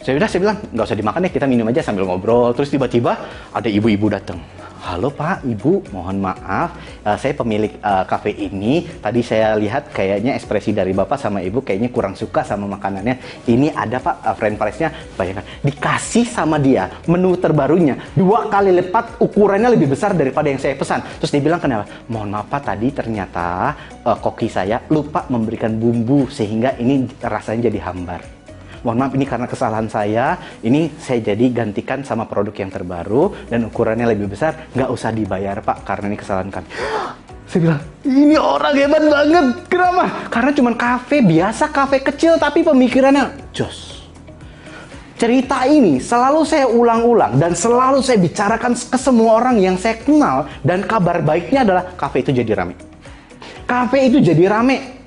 Saya bilang, nggak usah dimakan ya, kita minum aja sambil ngobrol. Terus tiba-tiba ada ibu-ibu datang. Halo Pak, Ibu, mohon maaf, saya pemilik kafe ini. Tadi saya lihat kayaknya ekspresi dari Bapak sama Ibu kayaknya kurang suka sama makanannya. Ini ada Pak, french friesnya, bayangkan. Dikasih sama dia menu terbarunya 2 kali lipat, ukurannya lebih besar daripada yang saya pesan. Terus dia bilang, kenapa? Mohon maaf Pak, tadi ternyata koki saya lupa memberikan bumbu sehingga ini rasanya jadi hambar. Mohon maaf, ini karena kesalahan saya, ini saya jadi gantikan sama produk yang terbaru dan ukurannya lebih besar, nggak usah dibayar Pak, karena ini kesalahan kami. Saya bilang, ini orang hebat banget. Kenapa? Karena cuma kafe biasa, kafe kecil, tapi pemikirannya jos. Cerita ini selalu saya ulang-ulang dan selalu saya bicarakan ke semua orang yang saya kenal, dan kabar baiknya adalah kafe itu jadi rame. Kafe itu jadi rame.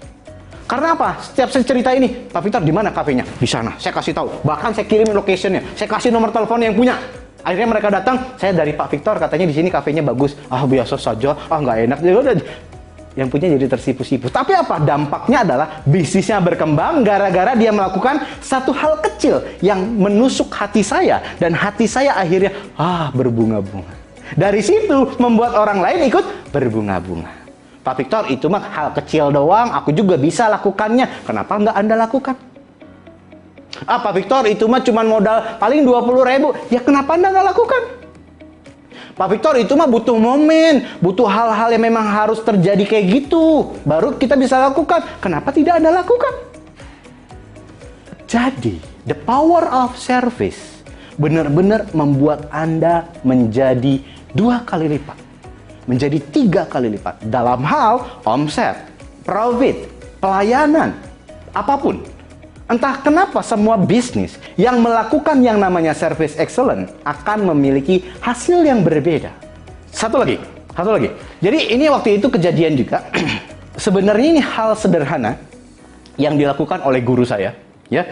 Karena apa? Setiap saya cerita ini, Pak Victor di mana kafenya? Di sana. Saya kasih tahu. Bahkan saya kirim locationnya. Saya kasih nomor telepon yang punya. Akhirnya mereka datang. Saya dari Pak Victor, katanya di sini kafenya bagus. Ah biasa saja. Ah nggak enak. Yang punya jadi tersipu-sipu. Tapi apa? Dampaknya adalah bisnisnya berkembang gara-gara dia melakukan satu hal kecil yang menusuk hati saya, dan hati saya akhirnya berbunga-bunga. Dari situ membuat orang lain ikut berbunga-bunga. Pak Victor, itu mah hal kecil doang, aku juga bisa lakukannya. Kenapa nggak Anda lakukan? Pak Victor, itu mah cuma modal paling 20.000. Ya kenapa Anda nggak lakukan? Pak Victor, itu mah butuh momen, butuh hal-hal yang memang harus terjadi kayak gitu, baru kita bisa lakukan. Kenapa tidak Anda lakukan? Jadi, the power of service benar-benar membuat Anda menjadi 2 kali lipat. Menjadi 3 kali lipat dalam hal omset, profit, pelayanan, apapun. Entah kenapa semua bisnis yang melakukan yang namanya service excellent akan memiliki hasil yang berbeda. Satu lagi. Jadi ini waktu itu kejadian juga. Sebenarnya ini hal sederhana yang dilakukan oleh guru saya. Ya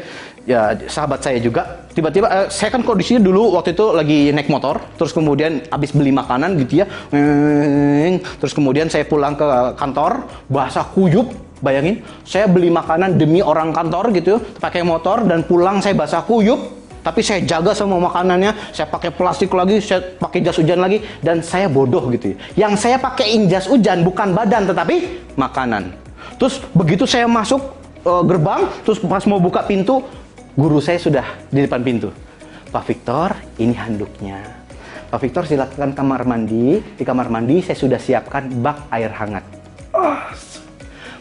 sahabat saya juga, tiba-tiba saya kan kondisinya dulu waktu itu lagi naik motor, terus kemudian habis beli makanan gitu ya, terus kemudian saya pulang ke kantor basah kuyup. Bayangin, saya beli makanan demi orang kantor gitu, pakai motor, dan pulang saya basah kuyup, tapi saya jaga semua makanannya, saya pakai plastik lagi, saya pakai jas hujan lagi, dan saya bodoh gitu ya. Yang saya pakaiin jas hujan bukan badan tetapi makanan. Terus begitu saya masuk gerbang, terus pas mau buka pintu, guru saya sudah di depan pintu. Pak Victor, ini handuknya. Pak Victor, silakan kamar mandi. Di kamar mandi saya sudah siapkan bak air hangat.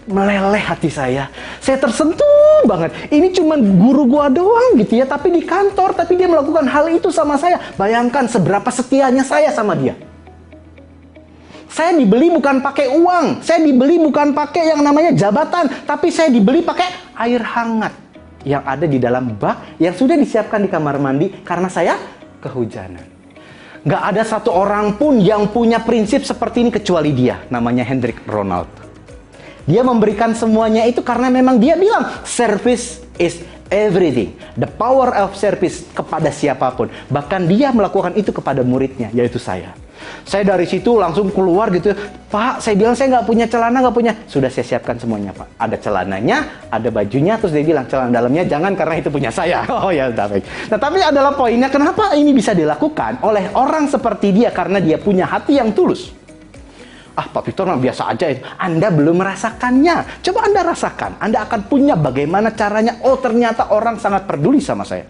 Meleleh hati saya. Saya tersentuh banget. Ini cuma guru gua doang gitu ya, tapi di kantor, tapi dia melakukan hal itu sama saya. Bayangkan seberapa setianya saya sama dia. Saya dibeli bukan pakai uang, saya dibeli bukan pakai yang namanya jabatan, tapi saya dibeli pakai air hangat yang ada di dalam bak yang sudah disiapkan di kamar mandi karena saya kehujanan. Nggak ada satu orang pun yang punya prinsip seperti ini kecuali dia, namanya Hendrik Ronald. Dia memberikan semuanya itu karena memang dia bilang, service is everything. The power of service kepada siapapun. Bahkan dia melakukan itu kepada muridnya, yaitu saya. Saya dari situ langsung keluar gitu, Pak, saya bilang saya nggak punya celana, nggak punya. Sudah saya siapkan semuanya, Pak. Ada celananya, ada bajunya, terus dia bilang celana dalamnya jangan karena itu punya saya. Oh ya, udah baik. Nah, tapi adalah poinnya, kenapa ini bisa dilakukan oleh orang seperti dia? Karena dia punya hati yang tulus. Ah, Pak Victor mah biasa aja itu. Anda belum merasakannya. Coba Anda rasakan. Anda akan punya bagaimana caranya. Oh, ternyata orang sangat peduli sama saya.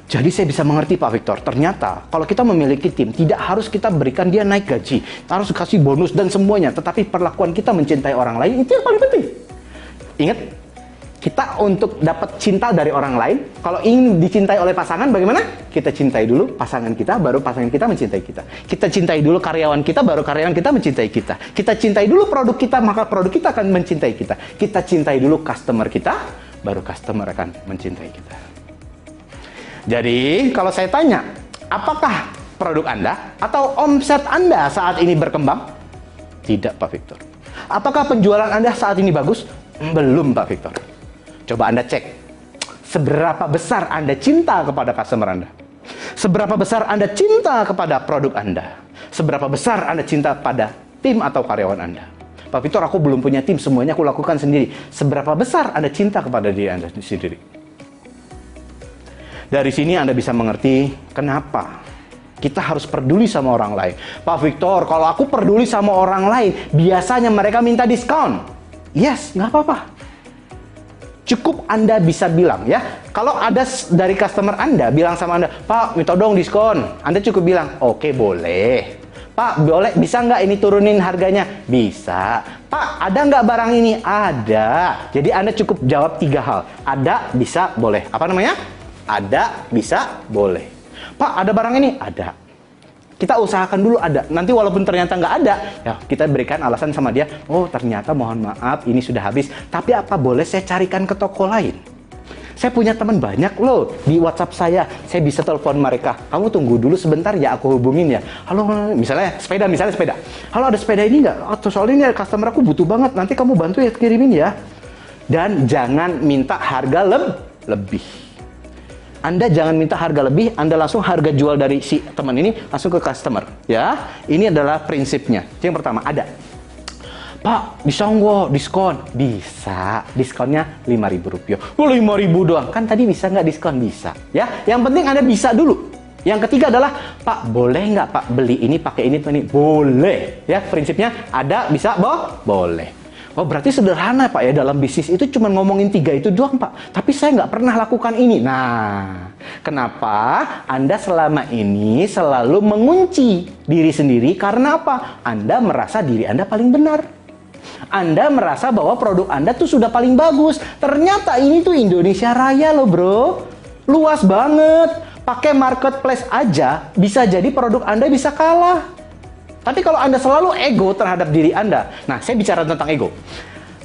Jadi saya bisa mengerti Pak Victor, ternyata kalau kita memiliki tim, tidak harus kita berikan dia naik gaji, harus kasih bonus dan semuanya, tetapi perlakuan kita mencintai orang lain, itu yang paling penting. Ingat, kita untuk dapat cinta dari orang lain, kalau ingin dicintai oleh pasangan, bagaimana? Kita cintai dulu pasangan kita, baru pasangan kita mencintai kita. Kita cintai dulu karyawan kita, baru karyawan kita mencintai kita. Kita cintai dulu produk kita, maka produk kita akan mencintai kita. Kita cintai dulu customer kita, baru customer akan mencintai kita. Jadi, kalau saya tanya, apakah produk Anda atau omset Anda saat ini berkembang? Tidak, Pak Victor. Apakah penjualan Anda saat ini bagus? Belum, Pak Victor. Coba Anda cek, seberapa besar Anda cinta kepada customer Anda? Seberapa besar Anda cinta kepada produk Anda? Seberapa besar Anda cinta pada tim atau karyawan Anda? Pak Victor, aku belum punya tim, semuanya aku lakukan sendiri. Seberapa besar Anda cinta kepada diri Anda sendiri? Dari sini Anda bisa mengerti kenapa kita harus peduli sama orang lain. Pak Victor, kalau aku peduli sama orang lain, biasanya mereka minta diskon. Yes, nggak apa-apa. Cukup Anda bisa bilang ya. Kalau ada dari customer Anda bilang sama Anda, Pak, minta dong diskon. Anda cukup bilang, oke, boleh. Pak, boleh, bisa nggak ini turunin harganya? Bisa. Pak, ada nggak barang ini? Ada. Jadi Anda cukup jawab 3 hal. Ada, bisa, boleh. Apa namanya? Ada, bisa, boleh. Pak, ada barang ini? Ada. Kita usahakan dulu ada. Nanti walaupun ternyata nggak ada, ya kita berikan alasan sama dia. Oh, ternyata mohon maaf, ini sudah habis. Tapi apa boleh saya carikan ke toko lain? Saya punya teman banyak loh di WhatsApp saya. Saya bisa telepon mereka. Kamu tunggu dulu sebentar ya, aku hubungin ya. Halo, misalnya sepeda. Halo, ada sepeda ini nggak? Oh, soalnya ini customer aku butuh banget. Nanti kamu bantu ya kirimin ya. Dan jangan minta harga lebih. Anda jangan minta harga lebih, Anda langsung harga jual dari si teman ini langsung ke customer. Ya, ini adalah prinsipnya. Yang pertama, ada. Pak, bisa nggak diskon? Bisa. Diskonnya Rp5.000. Oh, Rp5.000 doang. Kan tadi bisa nggak diskon? Bisa. Ya, yang penting Anda bisa dulu. Yang ketiga adalah, Pak, boleh nggak Pak beli ini pakai ini? Boleh. Ya, prinsipnya ada, bisa, boleh. Oh, berarti sederhana Pak ya, dalam bisnis itu cuma ngomongin 3 itu doang Pak. Tapi saya nggak pernah lakukan ini. Nah, kenapa Anda selama ini selalu mengunci diri sendiri? Karena apa? Anda merasa diri Anda paling benar. Anda merasa bahwa produk Anda tuh sudah paling bagus. Ternyata ini tuh Indonesia Raya loh bro. Luas banget. Pakai marketplace aja bisa jadi produk Anda bisa kalah. Tapi kalau Anda selalu ego terhadap diri Anda, nah saya bicara tentang ego.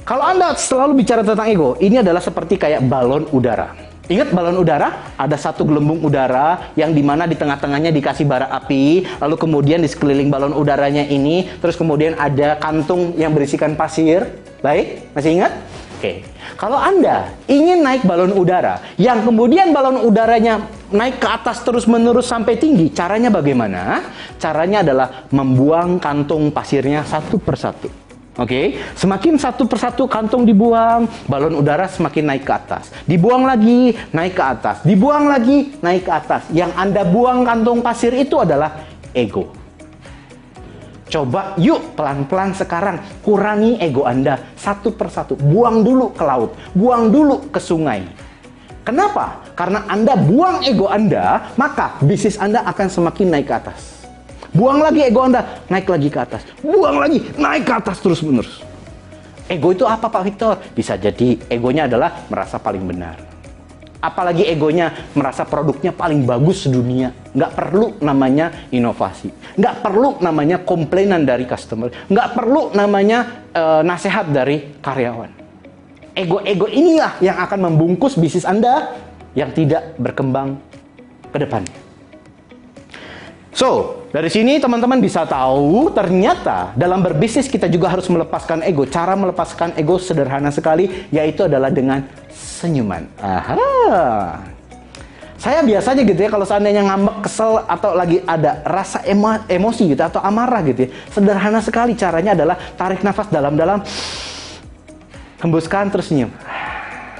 Kalau Anda selalu bicara tentang ego, ini adalah seperti kayak balon udara. Ingat balon udara? Ada satu gelembung udara yang dimana di tengah-tengahnya dikasih bara api, lalu kemudian di sekeliling balon udaranya ini, terus kemudian ada kantung yang berisikan pasir. Baik, masih ingat? Oke. Kalau Anda ingin naik balon udara, yang kemudian balon udaranya naik ke atas terus-menerus sampai tinggi, caranya bagaimana? Caranya adalah membuang kantung pasirnya satu persatu. Oke, semakin satu persatu kantung dibuang, balon udara semakin naik ke atas. Dibuang lagi, naik ke atas. Dibuang lagi, naik ke atas. Yang Anda buang kantung pasir itu adalah ego. Coba yuk pelan-pelan sekarang kurangi ego Anda satu persatu. Buang dulu ke laut, buang dulu ke sungai. Kenapa? Karena Anda buang ego Anda, maka bisnis Anda akan semakin naik ke atas. Buang lagi ego Anda, naik lagi ke atas. Buang lagi, naik ke atas terus-menerus. Ego itu apa Pak Victor? Bisa jadi egonya adalah merasa paling benar. Apalagi egonya merasa produknya paling bagus sedunia. Nggak perlu namanya inovasi. Nggak perlu namanya komplainan dari customer. Nggak perlu namanya nasihat dari karyawan. Ego-ego inilah yang akan membungkus bisnis Anda yang tidak berkembang ke depannya. So, dari sini teman-teman bisa tahu ternyata dalam berbisnis kita juga harus melepaskan ego. Cara melepaskan ego sederhana sekali, yaitu adalah dengan senyuman. Aha. Saya biasanya gitu ya, kalau seandainya ngambek, kesel, atau lagi ada rasa emosi gitu, atau amarah gitu ya. Sederhana sekali caranya adalah tarik nafas dalam-dalam, hembuskan, terus senyum.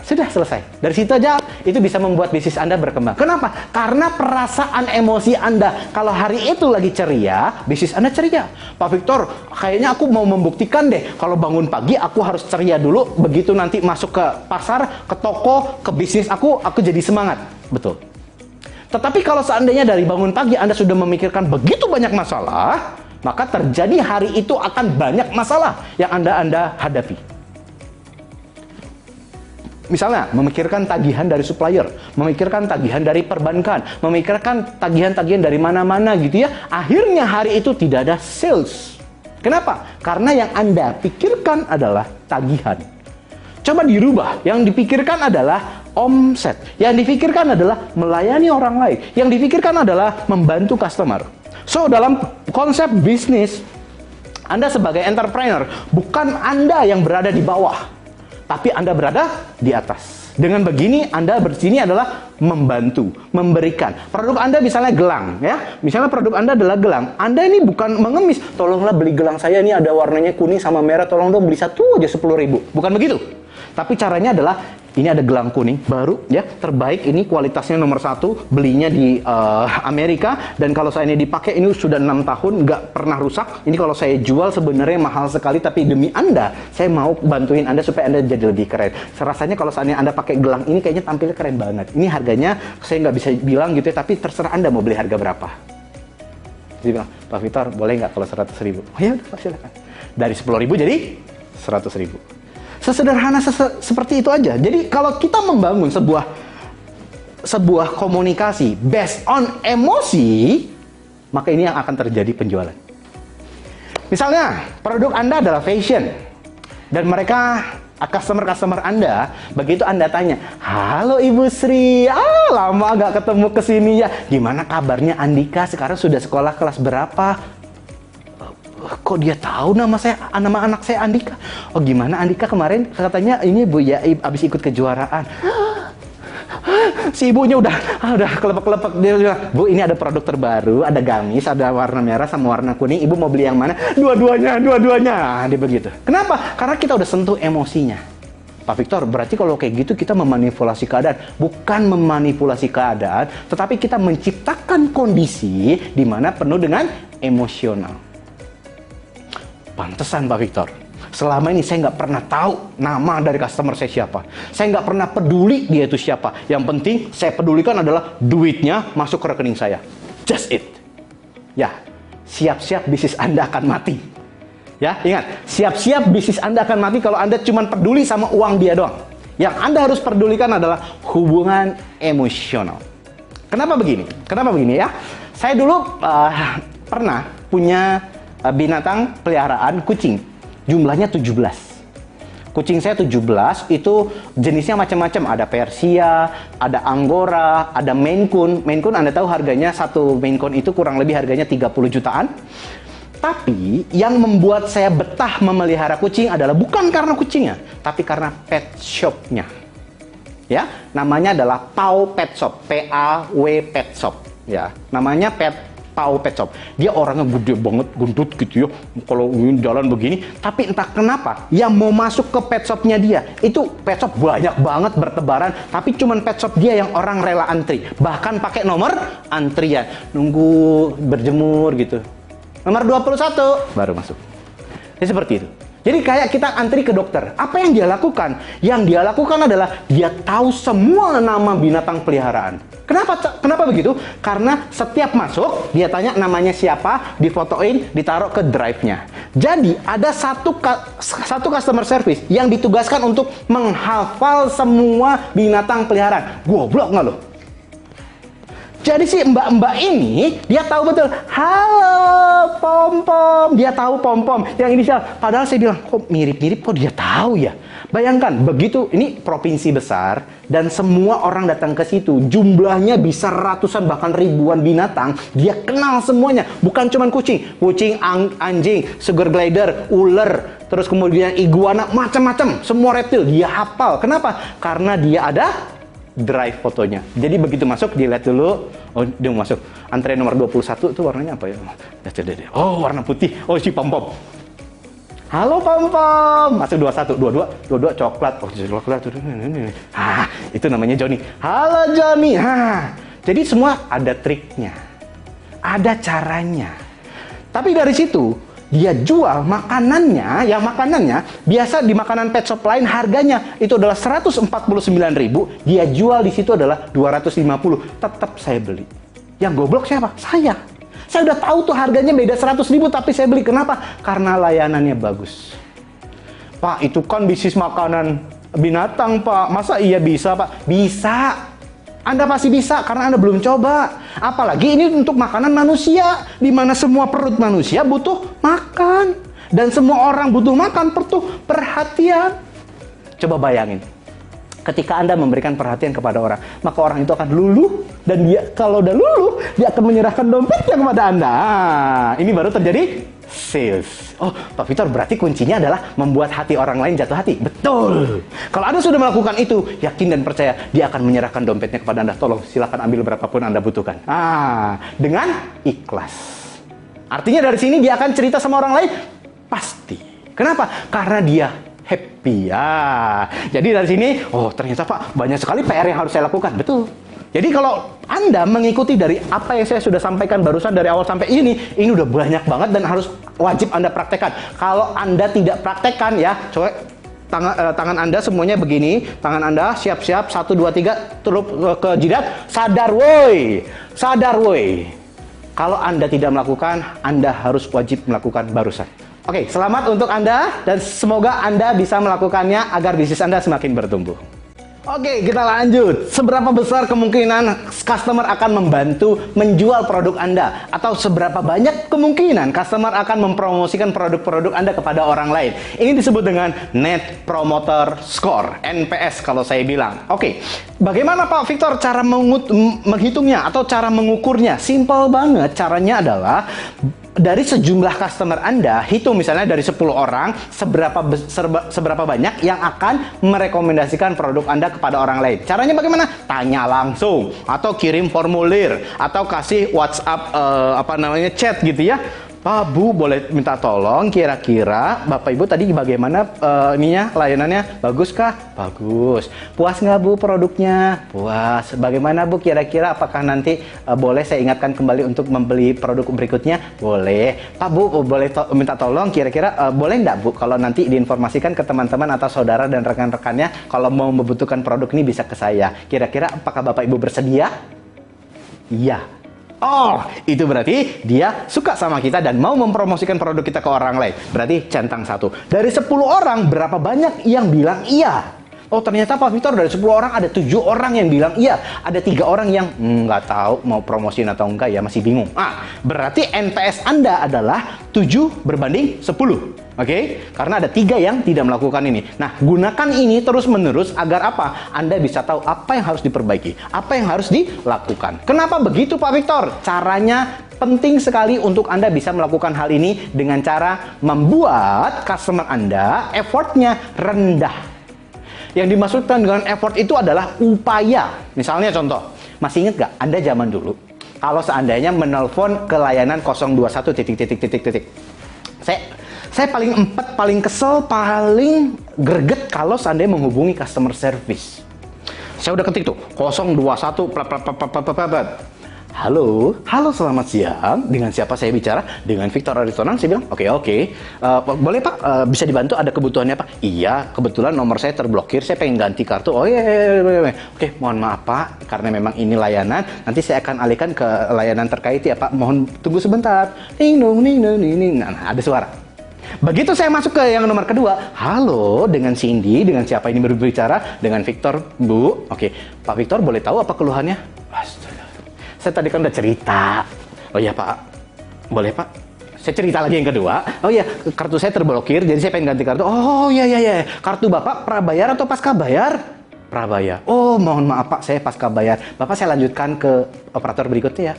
Sudah selesai. Dari situ aja itu bisa membuat bisnis Anda berkembang. Kenapa? Karena perasaan emosi Anda. Kalau hari itu lagi ceria, bisnis Anda ceria. Pak Victor, kayaknya aku mau membuktikan deh. Kalau bangun pagi, aku harus ceria dulu. Begitu nanti masuk ke pasar, ke toko, ke bisnis aku jadi semangat. Betul. Tetapi kalau seandainya dari bangun pagi Anda sudah memikirkan begitu banyak masalah, maka terjadi hari itu akan banyak masalah yang Anda hadapi. Misalnya, memikirkan tagihan dari supplier, memikirkan tagihan dari perbankan, memikirkan tagihan-tagihan dari mana-mana gitu ya. Akhirnya hari itu tidak ada sales. Kenapa? Karena yang Anda pikirkan adalah tagihan. Coba dirubah. Yang dipikirkan adalah omset. Yang dipikirkan adalah melayani orang lain. Yang dipikirkan adalah membantu customer. So, dalam konsep bisnis, Anda sebagai entrepreneur, bukan Anda yang berada di bawah, tapi Anda berada di atas. Dengan begini, Anda bersini adalah membantu, memberikan. Produk Anda misalnya gelang, ya. Misalnya produk Anda adalah gelang. Anda ini bukan mengemis. Tolonglah beli gelang saya, ini ada warnanya kuning sama merah. Tolong dong beli satu aja 10.000. Bukan begitu. Tapi caranya adalah, ini ada gelang kuning baru, ya, terbaik, ini kualitasnya nomor 1, belinya di Amerika, dan kalau saya ini dipakai ini sudah 6 tahun, nggak pernah rusak. Ini kalau saya jual sebenarnya mahal sekali, tapi demi Anda, saya mau bantuin Anda supaya Anda jadi lebih keren. Serasanya kalau seandainya Anda pakai gelang ini, kayaknya tampilnya keren banget. Ini harganya saya nggak bisa bilang gitu ya, tapi terserah Anda mau beli harga berapa. Dia bilang, Pak Victor, boleh nggak kalau 100.000? Oh ya udah, silakan. Dari 10.000 jadi 100.000. Sesederhana seperti itu aja. Jadi kalau kita membangun sebuah komunikasi based on emosi, maka ini yang akan terjadi penjualan. Misalnya, produk Anda adalah fashion, dan mereka, customer Anda, begitu Anda tanya, halo Ibu Sri, lama gak ketemu kesini ya, gimana kabarnya Andika, sekarang sudah sekolah kelas berapa? Kok dia tahu nama anak saya Andika? Oh gimana Andika kemarin katanya ini Bu ya abis ikut kejuaraan. Si ibunya udah kelepek-kelepek, dia bilang, Bu ini ada produk terbaru, ada gamis, ada warna merah sama warna kuning, Ibu mau beli yang mana? Dua-duanya. Dia begitu. Kenapa? Karena kita udah sentuh emosinya. Pak Victor, berarti kalau kayak gitu kita memanipulasi keadaan. Bukan memanipulasi keadaan, tetapi kita menciptakan kondisi di mana penuh dengan emosional. Pantesan Pak Victor, selama ini saya nggak pernah tahu nama dari customer saya siapa. Saya nggak pernah peduli dia itu siapa. Yang penting saya pedulikan adalah duitnya masuk ke rekening saya. Just it. Ya, siap-siap bisnis Anda akan mati. Ya, ingat, siap-siap bisnis Anda akan mati kalau Anda cuma peduli sama uang dia doang. Yang Anda harus pedulikan adalah hubungan emosional. Kenapa begini ya? Saya dulu pernah punya binatang peliharaan kucing, jumlahnya 17. Kucing saya 17, itu jenisnya macam-macam, ada Persia, ada Angora, ada Maine Coon. Maine Coon Anda tahu harganya, satu Maine Coon itu kurang lebih harganya 30 jutaan. Tapi yang membuat saya betah memelihara kucing adalah bukan karena kucingnya, tapi karena pet shop-nya. Ya, namanya adalah Paw Pet Shop, PAW Pet Shop. Ya, namanya Paw Pet Shop. Dia orangnya gede banget, gendut gitu ya. Kalau jalan begini, tapi entah kenapa yang mau masuk ke pet shopnya dia, itu pet shop banyak banget bertebaran, tapi cuman pet shop dia yang orang rela antri. Bahkan pakai nomor antrian, nunggu berjemur gitu. Nomor 21 baru masuk. Jadi seperti itu. Jadi kayak kita antri ke dokter. Apa yang dia lakukan? Yang dia lakukan adalah dia tahu semua nama binatang peliharaan. Kenapa begitu? Karena setiap masuk, dia tanya namanya siapa, difotoin, ditaruh ke drive-nya. Jadi ada satu customer service yang ditugaskan untuk menghafal semua binatang peliharaan. Goblok nggak lo? Jadi si mbak-mbak ini, dia tahu betul, halo Pom-Pom, dia tahu Pom-Pom, yang inisial. Padahal saya bilang, kok mirip-mirip, kok dia tahu ya? Bayangkan, begitu, ini provinsi besar, dan semua orang datang ke situ, jumlahnya bisa ratusan, bahkan ribuan binatang, dia kenal semuanya. Bukan cuma kucing, anjing, sugar glider, ular, terus kemudian iguana, macam-macam, semua reptil, dia hafal. Kenapa? Karena dia ada drive fotonya. Jadi begitu masuk, dilihat dulu, oh dia mau masuk. Antrean nomor 21 itu warnanya apa ya? Oh, warna putih. Oh, si Pom-Pom. Halo Pom-Pom. Masuk 21, 22 coklat. Oh, coklat. Itu namanya Johnny. Halo Johnny. Jadi semua ada triknya. Ada caranya. Tapi dari situ dia jual makanannya, yang makanannya biasa di makanan pet shop lain harganya itu adalah 149.000, dia jual di situ adalah 250. Tetap saya beli. Yang goblok siapa? Saya. Saya udah tahu tuh harganya beda 100.000 tapi saya beli. Kenapa? Karena layanannya bagus. Pak, itu kan bisnis makanan binatang, Pak. Masa iya bisa, Pak? Bisa. Anda pasti bisa karena Anda belum coba. Apalagi ini untuk makanan manusia, di mana semua perut manusia butuh makan. Dan semua orang butuh makan, butuh perhatian. Coba bayangin, ketika Anda memberikan perhatian kepada orang, maka orang itu akan luluh. Dan dia, kalau udah luluh, dia akan menyerahkan dompetnya kepada Anda. Ini baru terjadi sales. Oh, Pak Victor, berarti kuncinya adalah membuat hati orang lain jatuh hati. Betul. Kalau Anda sudah melakukan itu, yakin dan percaya, dia akan menyerahkan dompetnya kepada Anda. Tolong, silakan ambil berapapun Anda butuhkan. Dengan ikhlas. Artinya dari sini dia akan cerita sama orang lain, pasti. Kenapa? Karena dia happy ya. Jadi dari sini, oh ternyata Pak, banyak sekali PR yang harus saya lakukan. Betul. Jadi kalau Anda mengikuti dari apa yang saya sudah sampaikan barusan dari awal sampai ini udah banyak banget dan harus wajib Anda praktekkan. Kalau Anda tidak praktekkan ya, coba tangan Anda semuanya begini, tangan Anda siap-siap, 1, 2, 3, tutup ke jidat, sadar woi, sadar woi. Kalau Anda tidak melakukan, Anda harus wajib melakukan barusan. Oke, selamat untuk Anda dan semoga Anda bisa melakukannya agar bisnis Anda semakin bertumbuh. Oke, kita lanjut. Seberapa besar kemungkinan customer akan membantu menjual produk Anda? Atau seberapa banyak kemungkinan customer akan mempromosikan produk-produk Anda kepada orang lain? Ini disebut dengan Net Promoter Score, NPS kalau saya bilang. Oke, bagaimana Pak Victor cara menghitungnya atau cara mengukurnya? Simple banget, caranya adalah dari sejumlah customer Anda, hitung misalnya dari 10 orang, seberapa banyak yang akan merekomendasikan produk Anda kepada orang lain. Caranya bagaimana? Tanya langsung, atau kirim formulir, atau kasih WhatsApp, chat gitu ya. Pak, Bu, boleh minta tolong, kira-kira Bapak Ibu tadi bagaimana layanannya? Bagus kah? Bagus. Puas nggak Bu produknya? Puas. Bagaimana Bu, kira-kira apakah nanti boleh saya ingatkan kembali untuk membeli produk berikutnya? Boleh. Pak, Bu, boleh minta tolong, kira-kira boleh nggak Bu kalau nanti diinformasikan ke teman-teman atau saudara dan rekan-rekannya kalau mau membutuhkan produk ini bisa ke saya. Kira-kira apakah Bapak Ibu bersedia? Iya. Oh, itu berarti dia suka sama kita dan mau mempromosikan produk kita ke orang lain. Berarti centang 1. Dari 10 orang, berapa banyak yang bilang iya? Oh, ternyata Pak Victor dari 10 orang ada 7 orang yang bilang iya. Ada 3 orang yang nggak tahu mau promosiin atau enggak ya, masih bingung. Berarti NPS Anda adalah 7 berbanding 10. Oke? Karena ada 3 yang tidak melakukan ini. Nah, gunakan ini terus-menerus agar apa? Anda bisa tahu apa yang harus diperbaiki, apa yang harus dilakukan. Kenapa begitu Pak Victor? Caranya penting sekali untuk Anda bisa melakukan hal ini dengan cara membuat customer Anda effortnya rendah. Yang dimaksudkan dengan effort itu adalah upaya. Misalnya contoh, masih ingat nggak Anda zaman dulu kalau seandainya menelpon ke layanan 021 ... Saya paling kesel, paling greget kalau seandainya menghubungi customer service. Saya udah ketik tuh 021 . Halo, halo selamat siang. Dengan siapa saya bicara? Dengan Victor Aristonang. Saya bilang, oke. Boleh Pak, bisa dibantu? Ada kebutuhannya Pak? Iya, kebetulan nomor saya terblokir. Saya pengen ganti kartu. Oh iya. Oke, mohon maaf Pak, karena memang ini layanan. Nanti saya akan alihkan ke layanan terkait ya Pak. Mohon tunggu sebentar. Ning dong. Nah, ada suara. Begitu saya masuk ke yang nomor kedua, halo, dengan Cindy, dengan siapa ini berbicara? Dengan Victor, Bu. Oke, Pak Victor boleh tahu apa keluhannya? Astaga, saya tadi kan udah cerita. Oh iya Pak, boleh Pak? Saya cerita lagi yang kedua. Oh iya, kartu saya terblokir, jadi saya pengen ganti kartu. Oh iya. Kartu Bapak prabayar atau pasca bayar? Prabayar. Oh, mohon maaf Pak, saya pasca bayar. Bapak saya lanjutkan ke operator berikutnya ya.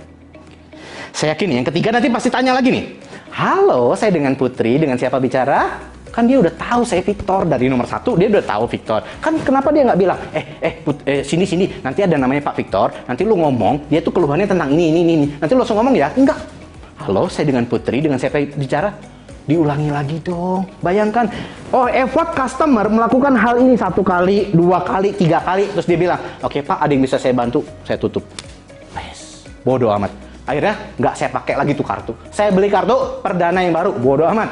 Saya yakin yang ketiga nanti pasti tanya lagi nih. Halo, saya dengan Putri, dengan siapa bicara? Kan dia udah tahu saya Victor dari nomor 1, dia udah tahu Victor. Kan kenapa dia nggak bilang, sini, nanti ada namanya Pak Victor, nanti lu ngomong, dia tuh keluhannya tentang ini. Nanti lu langsung ngomong ya? Enggak. Halo, saya dengan Putri, dengan siapa bicara? Diulangi lagi dong. Bayangkan, effort customer melakukan hal ini 1 kali, 2 kali, 3 kali, terus dia bilang, oke Pak, ada yang bisa saya bantu? Saya tutup. Yes. Bodoh amat. Akhirnya nggak saya pakai lagi tuh kartu. Saya beli kartu perdana yang baru. Bodoh amat.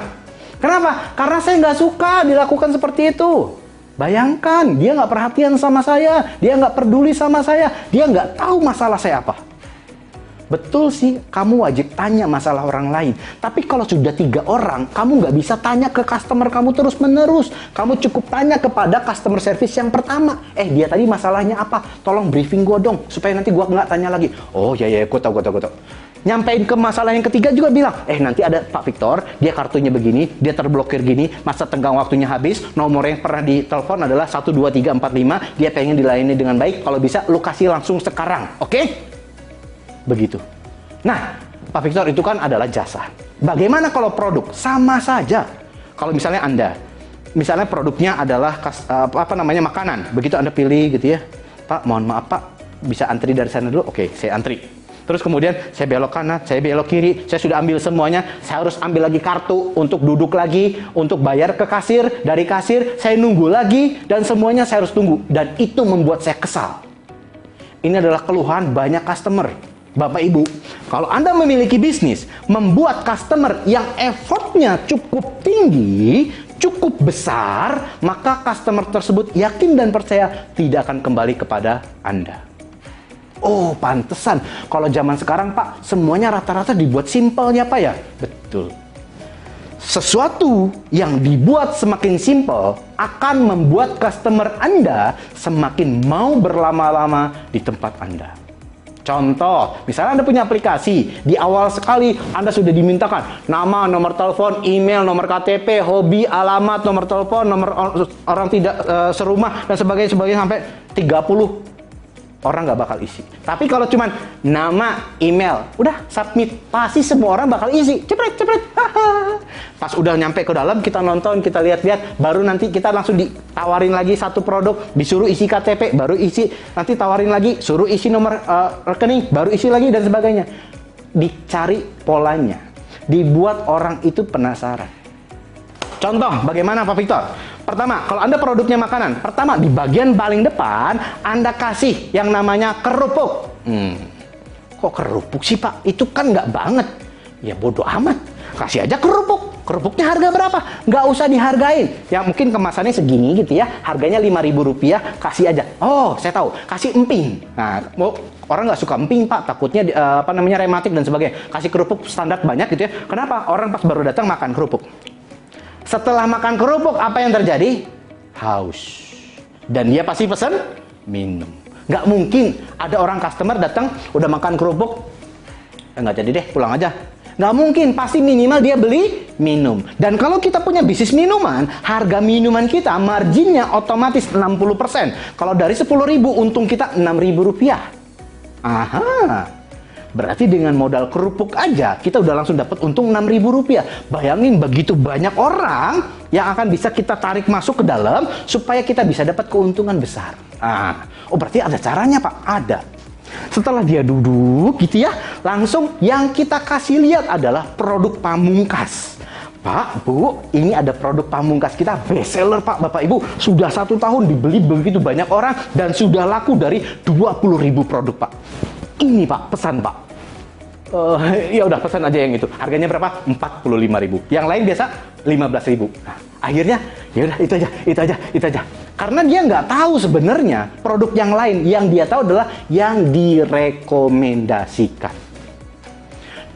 Kenapa? Karena saya nggak suka dilakukan seperti itu. Bayangkan, dia nggak perhatian sama saya. Dia nggak peduli sama saya. Dia nggak tahu masalah saya apa. Betul sih, kamu wajib tanya masalah orang lain. Tapi kalau sudah 3 orang, kamu nggak bisa tanya ke customer kamu terus-menerus. Kamu cukup tanya kepada customer service yang pertama. Dia tadi masalahnya apa? Tolong briefing gue dong, supaya nanti gue nggak tanya lagi. Oh iya, gue tahu. Nyampein ke masalah yang ketiga juga bilang, nanti ada Pak Victor, dia kartunya begini, dia terblokir gini, masa tenggang waktunya habis, nomor yang pernah ditelepon adalah 12345, dia pengen dilayani dengan baik, kalau bisa lu kasih langsung sekarang, oke? Begitu. Nah, Pak Victor itu kan adalah jasa. Bagaimana kalau produk? Sama saja. Kalau misalnya misalnya produknya adalah makanan. Begitu Anda pilih gitu ya. Pak, mohon maaf Pak, bisa antri dari sana dulu? Oke, saya antri. Terus kemudian saya belok kanan, saya belok kiri, saya sudah ambil semuanya, saya harus ambil lagi kartu untuk duduk lagi, untuk bayar ke kasir, dari kasir, saya nunggu lagi, dan semuanya saya harus tunggu. Dan itu membuat saya kesal. Ini adalah keluhan banyak customer. Bapak Ibu, kalau Anda memiliki bisnis, membuat customer yang effortnya cukup tinggi, cukup besar, maka customer tersebut yakin dan percaya tidak akan kembali kepada Anda. Oh, pantesan. Kalau zaman sekarang, Pak, semuanya rata-rata dibuat simpelnya, Pak ya? Betul. Sesuatu yang dibuat semakin simpel akan membuat customer Anda semakin mau berlama-lama di tempat Anda. Contoh, misalnya Anda punya aplikasi, di awal sekali Anda sudah dimintakan nama, nomor telepon, email, nomor KTP, hobi, alamat, nomor telepon, nomor orang tidak serumah, dan sebagainya sampai 30 orang nggak bakal isi. Tapi kalau cuman nama, email, udah submit, pasti semua orang bakal isi. Cepret. Pas udah nyampe ke dalam, kita nonton, kita lihat-lihat, baru nanti kita langsung ditawarin lagi satu produk, disuruh isi KTP, baru isi, nanti tawarin lagi, suruh isi nomor rekening, baru isi lagi, dan sebagainya. Dicari polanya, dibuat orang itu penasaran. Contoh, bagaimana Pak Victor? Pertama, kalau Anda produknya makanan, pertama di bagian paling depan Anda kasih yang namanya kerupuk. Kok kerupuk sih Pak? Itu kan nggak banget. Ya bodoh amat. Kasih aja kerupuk. Kerupuknya harga berapa? Nggak usah dihargain. Ya mungkin kemasannya segini gitu ya. Harganya Rp5.000. Kasih aja. Oh, saya tahu. Kasih emping. Nah, orang nggak suka emping Pak. Takutnya rematik dan sebagainya. Kasih kerupuk standar banyak gitu ya. Kenapa? Orang pas baru datang makan kerupuk. Setelah makan kerupuk, apa yang terjadi? Haus. Dan dia pasti pesan minum. Nggak mungkin ada orang customer datang, udah makan kerupuk, nggak jadi deh, pulang aja. Nggak mungkin, pasti minimal dia beli minum. Dan kalau kita punya bisnis minuman, harga minuman kita, marginnya otomatis 60%. Kalau dari 10.000, untung kita Rp6.000. Aha. Berarti dengan modal kerupuk aja, kita udah langsung dapat untung Rp6.000. Bayangin begitu banyak orang yang akan bisa kita tarik masuk ke dalam, supaya kita bisa dapat keuntungan besar. Berarti ada caranya Pak? Ada. Setelah dia duduk gitu ya, langsung yang kita kasih lihat adalah produk pamungkas. Pak, Bu, ini ada produk pamungkas kita best seller Pak, Bapak Ibu. Sudah 1 tahun dibeli begitu banyak orang dan sudah laku dari 20.000 produk Pak. Ini Pak, pesan Pak. Ya udah pesan aja yang itu. Harganya berapa? 45.000. Yang lain biasa 15.000. Nah, akhirnya ya udah itu aja. Karena dia nggak tahu sebenarnya produk yang lain. Yang dia tahu adalah yang direkomendasikan.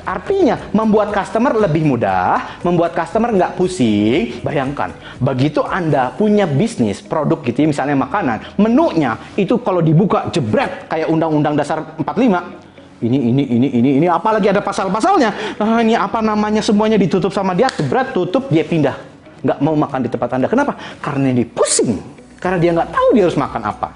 Artinya, membuat customer lebih mudah, membuat customer nggak pusing. Bayangkan, begitu Anda punya bisnis, produk gitu, misalnya makanan, menunya itu kalau dibuka, jebret, kayak Undang-Undang Dasar 45. Ini, apalagi ada pasal-pasalnya. Nah, ini apa namanya, semuanya ditutup sama dia, jebret, tutup, dia pindah. Nggak mau makan di tempat Anda. Kenapa? Karena dia pusing. Karena dia nggak tahu dia harus makan apa.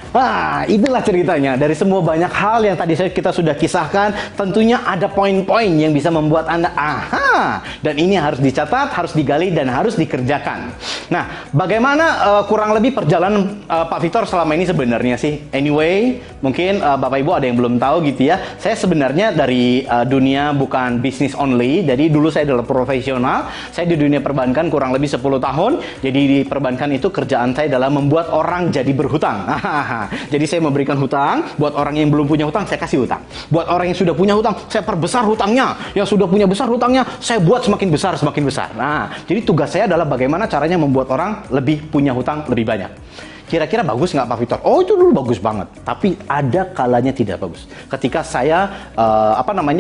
Nah, itulah ceritanya. Dari semua banyak hal yang tadi kita sudah kisahkan, tentunya ada poin-poin yang bisa membuat Anda aha, dan ini harus dicatat, harus digali, dan harus dikerjakan. Nah, bagaimana kurang lebih perjalanan Pak Victor selama ini sebenarnya sih? Anyway, mungkin Bapak Ibu ada yang belum tahu gitu ya. Saya sebenarnya dari dunia bukan bisnis only, jadi dulu saya adalah profesional. Saya di dunia perbankan kurang lebih 10 tahun. Jadi di perbankan itu kerjaan saya adalah membuat orang jadi berhutang. Jadi saya memberikan hutang, buat orang yang belum punya hutang, saya kasih hutang. Buat orang yang sudah punya hutang, saya perbesar hutangnya. Yang sudah punya besar hutangnya, saya buat semakin besar, semakin besar. Nah, jadi tugas saya adalah bagaimana caranya membuat orang lebih punya hutang lebih banyak. Kira-kira bagus nggak Pak Victor? Oh, itu dulu bagus banget. Tapi ada kalanya tidak bagus. Ketika saya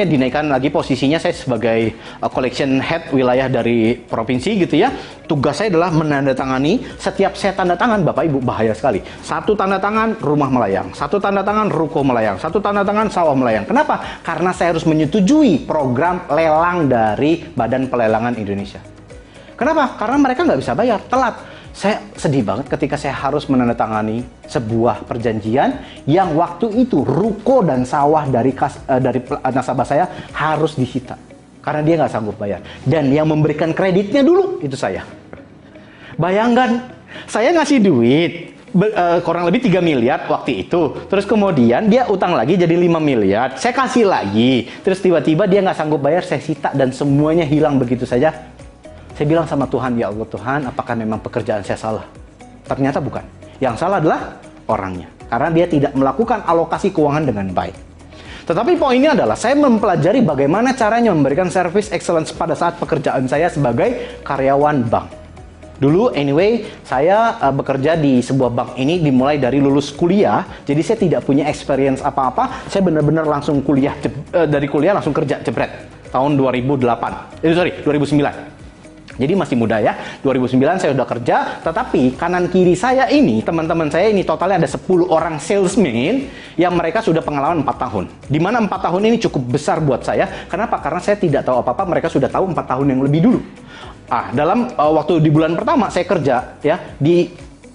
dinaikkan lagi posisinya, saya sebagai collection head wilayah dari provinsi gitu ya. Tugas saya adalah menandatangani. Setiap saya tanda tangan, Bapak Ibu, bahaya sekali. Satu tanda tangan rumah melayang, satu tanda tangan ruko melayang, satu tanda tangan sawah melayang. Kenapa? Karena saya harus menyetujui program lelang dari Badan Pelelangan Indonesia. Kenapa? Karena mereka nggak bisa bayar, telat. Saya sedih banget ketika saya harus menandatangani sebuah perjanjian yang waktu itu ruko dan sawah dari nasabah saya harus disita karena dia nggak sanggup bayar, dan yang memberikan kreditnya dulu itu saya. Bayangkan, saya ngasih duit kurang lebih 3 miliar waktu itu, terus kemudian dia utang lagi jadi 5 miliar, saya kasih lagi, terus tiba-tiba dia nggak sanggup bayar, saya sita dan semuanya hilang begitu saja. Saya bilang sama Tuhan, ya Allah Tuhan, apakah memang pekerjaan saya salah? Ternyata bukan. Yang salah adalah orangnya. Karena dia tidak melakukan alokasi keuangan dengan baik. Tetapi poinnya adalah saya mempelajari bagaimana caranya memberikan service excellence pada saat pekerjaan saya sebagai karyawan bank. Dulu anyway, saya bekerja di sebuah bank ini dimulai dari lulus kuliah. Jadi saya tidak punya experience apa-apa. Saya benar-benar langsung kuliah, dari kuliah langsung kerja, jebret. Tahun 2009. Jadi masih muda ya, 2009 saya udah kerja, tetapi kanan kiri saya ini, teman-teman saya ini totalnya ada 10 orang salesman yang mereka sudah pengalaman 4 tahun. Dimana 4 tahun ini cukup besar buat saya, kenapa? Karena saya tidak tahu apa-apa, mereka sudah tahu 4 tahun yang lebih dulu. Dalam waktu di bulan pertama saya kerja, ya, di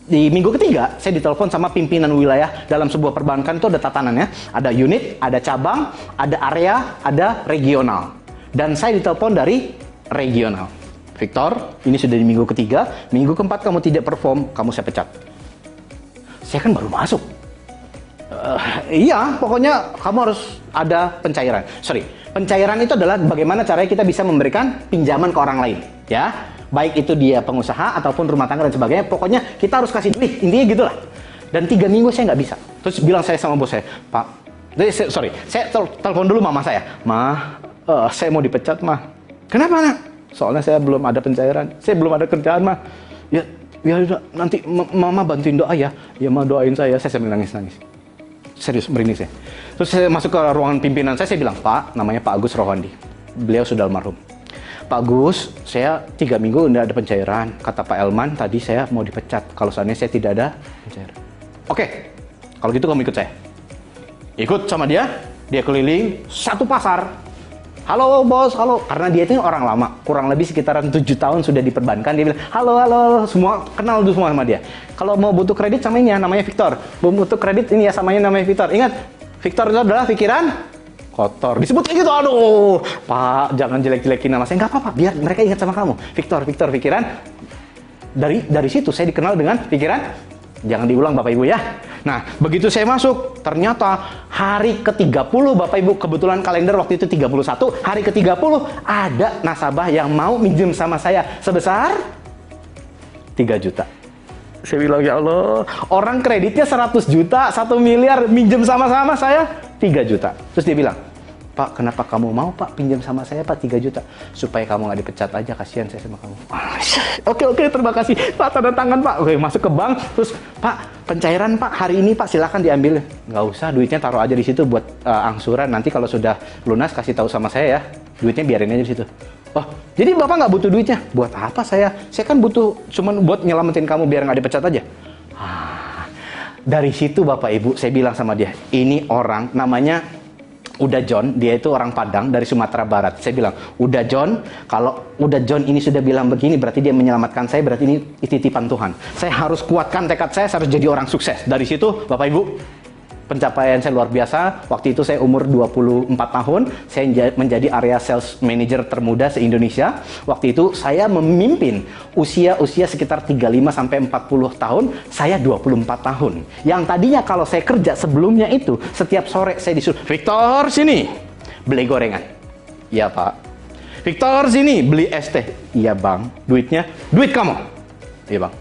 minggu ketiga, saya ditelepon sama pimpinan wilayah dalam sebuah perbankan itu ada tatanannya, ada unit, ada cabang, ada area, ada regional. Dan saya ditelepon dari regional. Victor, ini sudah di minggu ketiga, minggu keempat kamu tidak perform, kamu saya pecat. Saya kan baru masuk. Iya, pokoknya kamu harus ada pencairan. Pencairan itu adalah bagaimana caranya kita bisa memberikan pinjaman ke orang lain, ya. Baik itu dia pengusaha ataupun rumah tangga dan sebagainya. Pokoknya kita harus kasih duit, intinya gitulah. Dan 3 minggu saya nggak bisa. Terus bilang saya sama bos saya, Pak, saya telepon dulu mama saya. Ma, saya mau dipecat, Ma. Kenapa, Nak? Soalnya saya belum ada pencairan, saya belum ada kerjaan, mah. Ya nanti mama bantuin doa ya. Ya, ma doain saya sambil nangis-nangis. Serius, merinding saya. Terus saya masuk ke ruangan pimpinan saya bilang, Pak, namanya Pak Agus Rohandi. Beliau sudah almarhum. Pak Agus, saya 3 minggu tidak ada pencairan. Kata Pak Elman, tadi saya mau dipecat. Kalau seandainya saya tidak ada pencairan. Oke, kalau gitu kamu ikut saya. Ikut sama dia keliling satu pasar. Halo bos, halo. Karena dia itu orang lama, kurang lebih sekitaran 7 tahun sudah di perbankan. Dia bilang, halo, semua kenal dulu semua sama dia. Kalau mau butuh kredit sama ini ya, namanya Victor. Mau butuh kredit ini ya, samanya namanya Victor. Ingat, Victor itu adalah pikiran kotor. Disebut kayak gitu, aduh. Pak, jangan jelek-jelekin nama saya. Nggak apa-apa, biar mereka ingat sama kamu. Victor, pikiran. Dari situ saya dikenal dengan pikiran. Jangan diulang Bapak Ibu ya. Nah, begitu saya masuk, ternyata hari ke-30 Bapak Ibu, kebetulan kalender waktu itu 31, hari ke-30 ada nasabah yang mau minjem sama saya sebesar 3 juta. Saya bilang, ya Allah, orang kreditnya 100 juta, 1 miliar, minjem sama-sama saya 3 juta. Terus dia bilang, Pak, kenapa kamu mau Pak pinjam sama saya Pak 3 juta? Supaya kamu nggak dipecat aja, kasihan saya sama kamu. Oke, terima kasih Pak, tanda tangan Pak. Oke, masuk ke bank, terus Pak, pencairan Pak hari ini Pak, silakan diambil. Nggak usah, duitnya taruh aja di situ buat angsuran. Nanti kalau sudah lunas kasih tahu sama saya ya. Duitnya biarin aja di situ. Oh, jadi Bapak nggak butuh duitnya? Buat apa saya? Saya kan butuh cuman buat nyelamatin kamu biar nggak dipecat aja. Dari situ Bapak Ibu, saya bilang sama dia, ini orang namanya Uda John, dia itu orang Padang dari Sumatera Barat. Saya bilang, Uda John, kalau Uda John ini sudah bilang begini, berarti dia menyelamatkan saya, berarti ini titipan Tuhan. Saya harus kuatkan tekad saya harus jadi orang sukses. Dari situ, Bapak Ibu, pencapaian saya luar biasa. Waktu itu saya umur 24 tahun, saya menjadi area sales manager termuda se-Indonesia. Waktu itu saya memimpin usia sekitar 35 sampai 40 tahun, saya 24 tahun. Yang tadinya kalau saya kerja sebelumnya itu, setiap sore saya disuruh, Victor sini, beli gorengan. Iya Pak. Victor sini, beli es teh. Iya Bang. Duitnya, duit kamu. Iya Bang.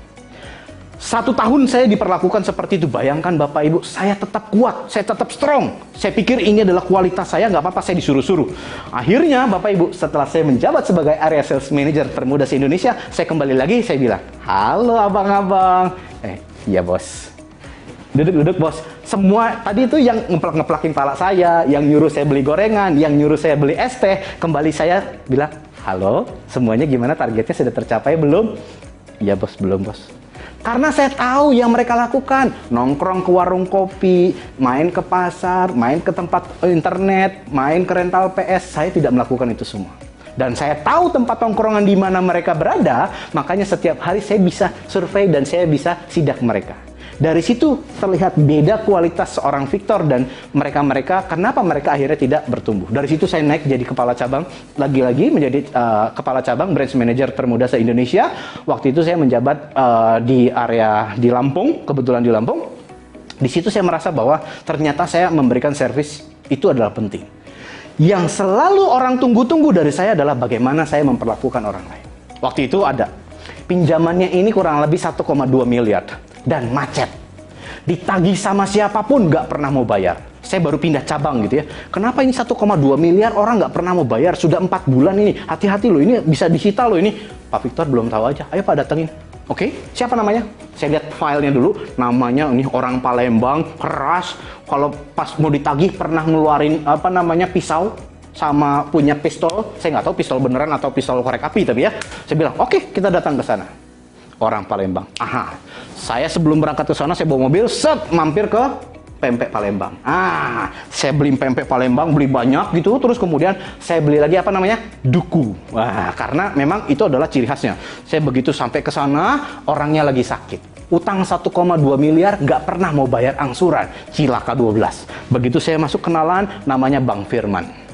1 tahun saya diperlakukan seperti itu. Bayangkan Bapak Ibu, saya tetap kuat, saya tetap strong. Saya pikir ini adalah kualitas saya, nggak apa-apa saya disuruh-suruh. Akhirnya Bapak Ibu, setelah saya menjabat sebagai area sales manager termuda se-Indonesia, saya kembali lagi, saya bilang, halo abang-abang. Iya bos. Duduk bos. Semua tadi itu yang ngeplak-ngeplakin pala saya, yang nyuruh saya beli gorengan, yang nyuruh saya beli es teh, kembali saya bilang, halo, semuanya gimana, targetnya sudah tercapai belum? Iya bos, belum bos. Karena saya tahu yang mereka lakukan. Nongkrong ke warung kopi, main ke pasar, main ke tempat internet, main ke rental PS. Saya tidak melakukan itu semua. Dan saya tahu tempat nongkrongan di mana mereka berada, makanya setiap hari saya bisa survei dan saya bisa sidak mereka. Dari situ terlihat beda kualitas seorang Victor dan mereka-mereka, kenapa mereka akhirnya tidak bertumbuh. Dari situ saya naik jadi kepala cabang, lagi-lagi menjadi kepala cabang branch manager termuda se-Indonesia. Waktu itu saya menjabat di area di Lampung, kebetulan di Lampung. Di situ saya merasa bahwa ternyata saya memberikan servis itu adalah penting. Yang selalu orang tunggu-tunggu dari saya adalah bagaimana saya memperlakukan orang lain. Waktu itu ada pinjamannya ini kurang lebih 1,2 miliar. Dan macet, ditagih sama siapapun nggak pernah mau bayar. Saya baru pindah cabang gitu ya. Kenapa ini 1,2 miliar orang nggak pernah mau bayar? Sudah 4 bulan ini, hati-hati loh, ini bisa disita loh ini. Pak Victor belum tahu aja, ayo Pak datengin. Oke, siapa namanya? Saya lihat filenya dulu, namanya ini orang Palembang, keras. Kalau pas mau ditagih pernah ngeluarin pisau sama punya pistol. Saya nggak tahu pistol beneran atau pistol korek api tapi ya. Saya bilang, oke, kita datang ke sana. Orang Palembang. Saya sebelum berangkat ke sana saya bawa mobil, mampir ke pempek Palembang. Saya beli pempek Palembang, beli banyak gitu, terus kemudian saya beli lagi duku. Karena memang itu adalah ciri khasnya. Saya begitu sampai ke sana, orangnya lagi sakit. Utang 1,2 miliar, nggak pernah mau bayar angsuran. Cilaka 12. Begitu saya masuk kenalan, namanya Bang Firman.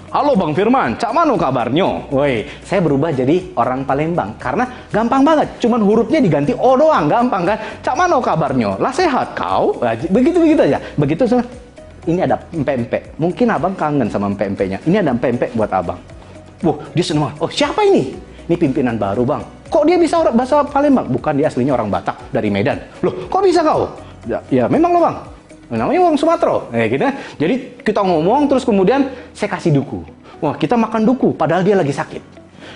Halo Bang Firman, cak mano kabarnya? Woi, saya berubah jadi orang Palembang karena gampang banget, cuman hurufnya diganti O doang, gampang kan? Cak mano kabarnya? Lah sehat kau? Begitu aja. Begitu semua. Ini ada pempek. Mungkin abang kangen sama pempeknya. Ini ada pempek buat abang. Wah, dia seneng. Oh, siapa ini? Ini pimpinan baru bang. Kok dia bisa bahasa Palembang? Bukan, dia aslinya orang Batak dari Medan. Loh, kok bisa kau? Ya memang lo bang. Namanya orang Sumatera, gitu. Jadi kita ngomong terus kemudian saya kasih duku. Wah, kita makan duku padahal dia lagi sakit.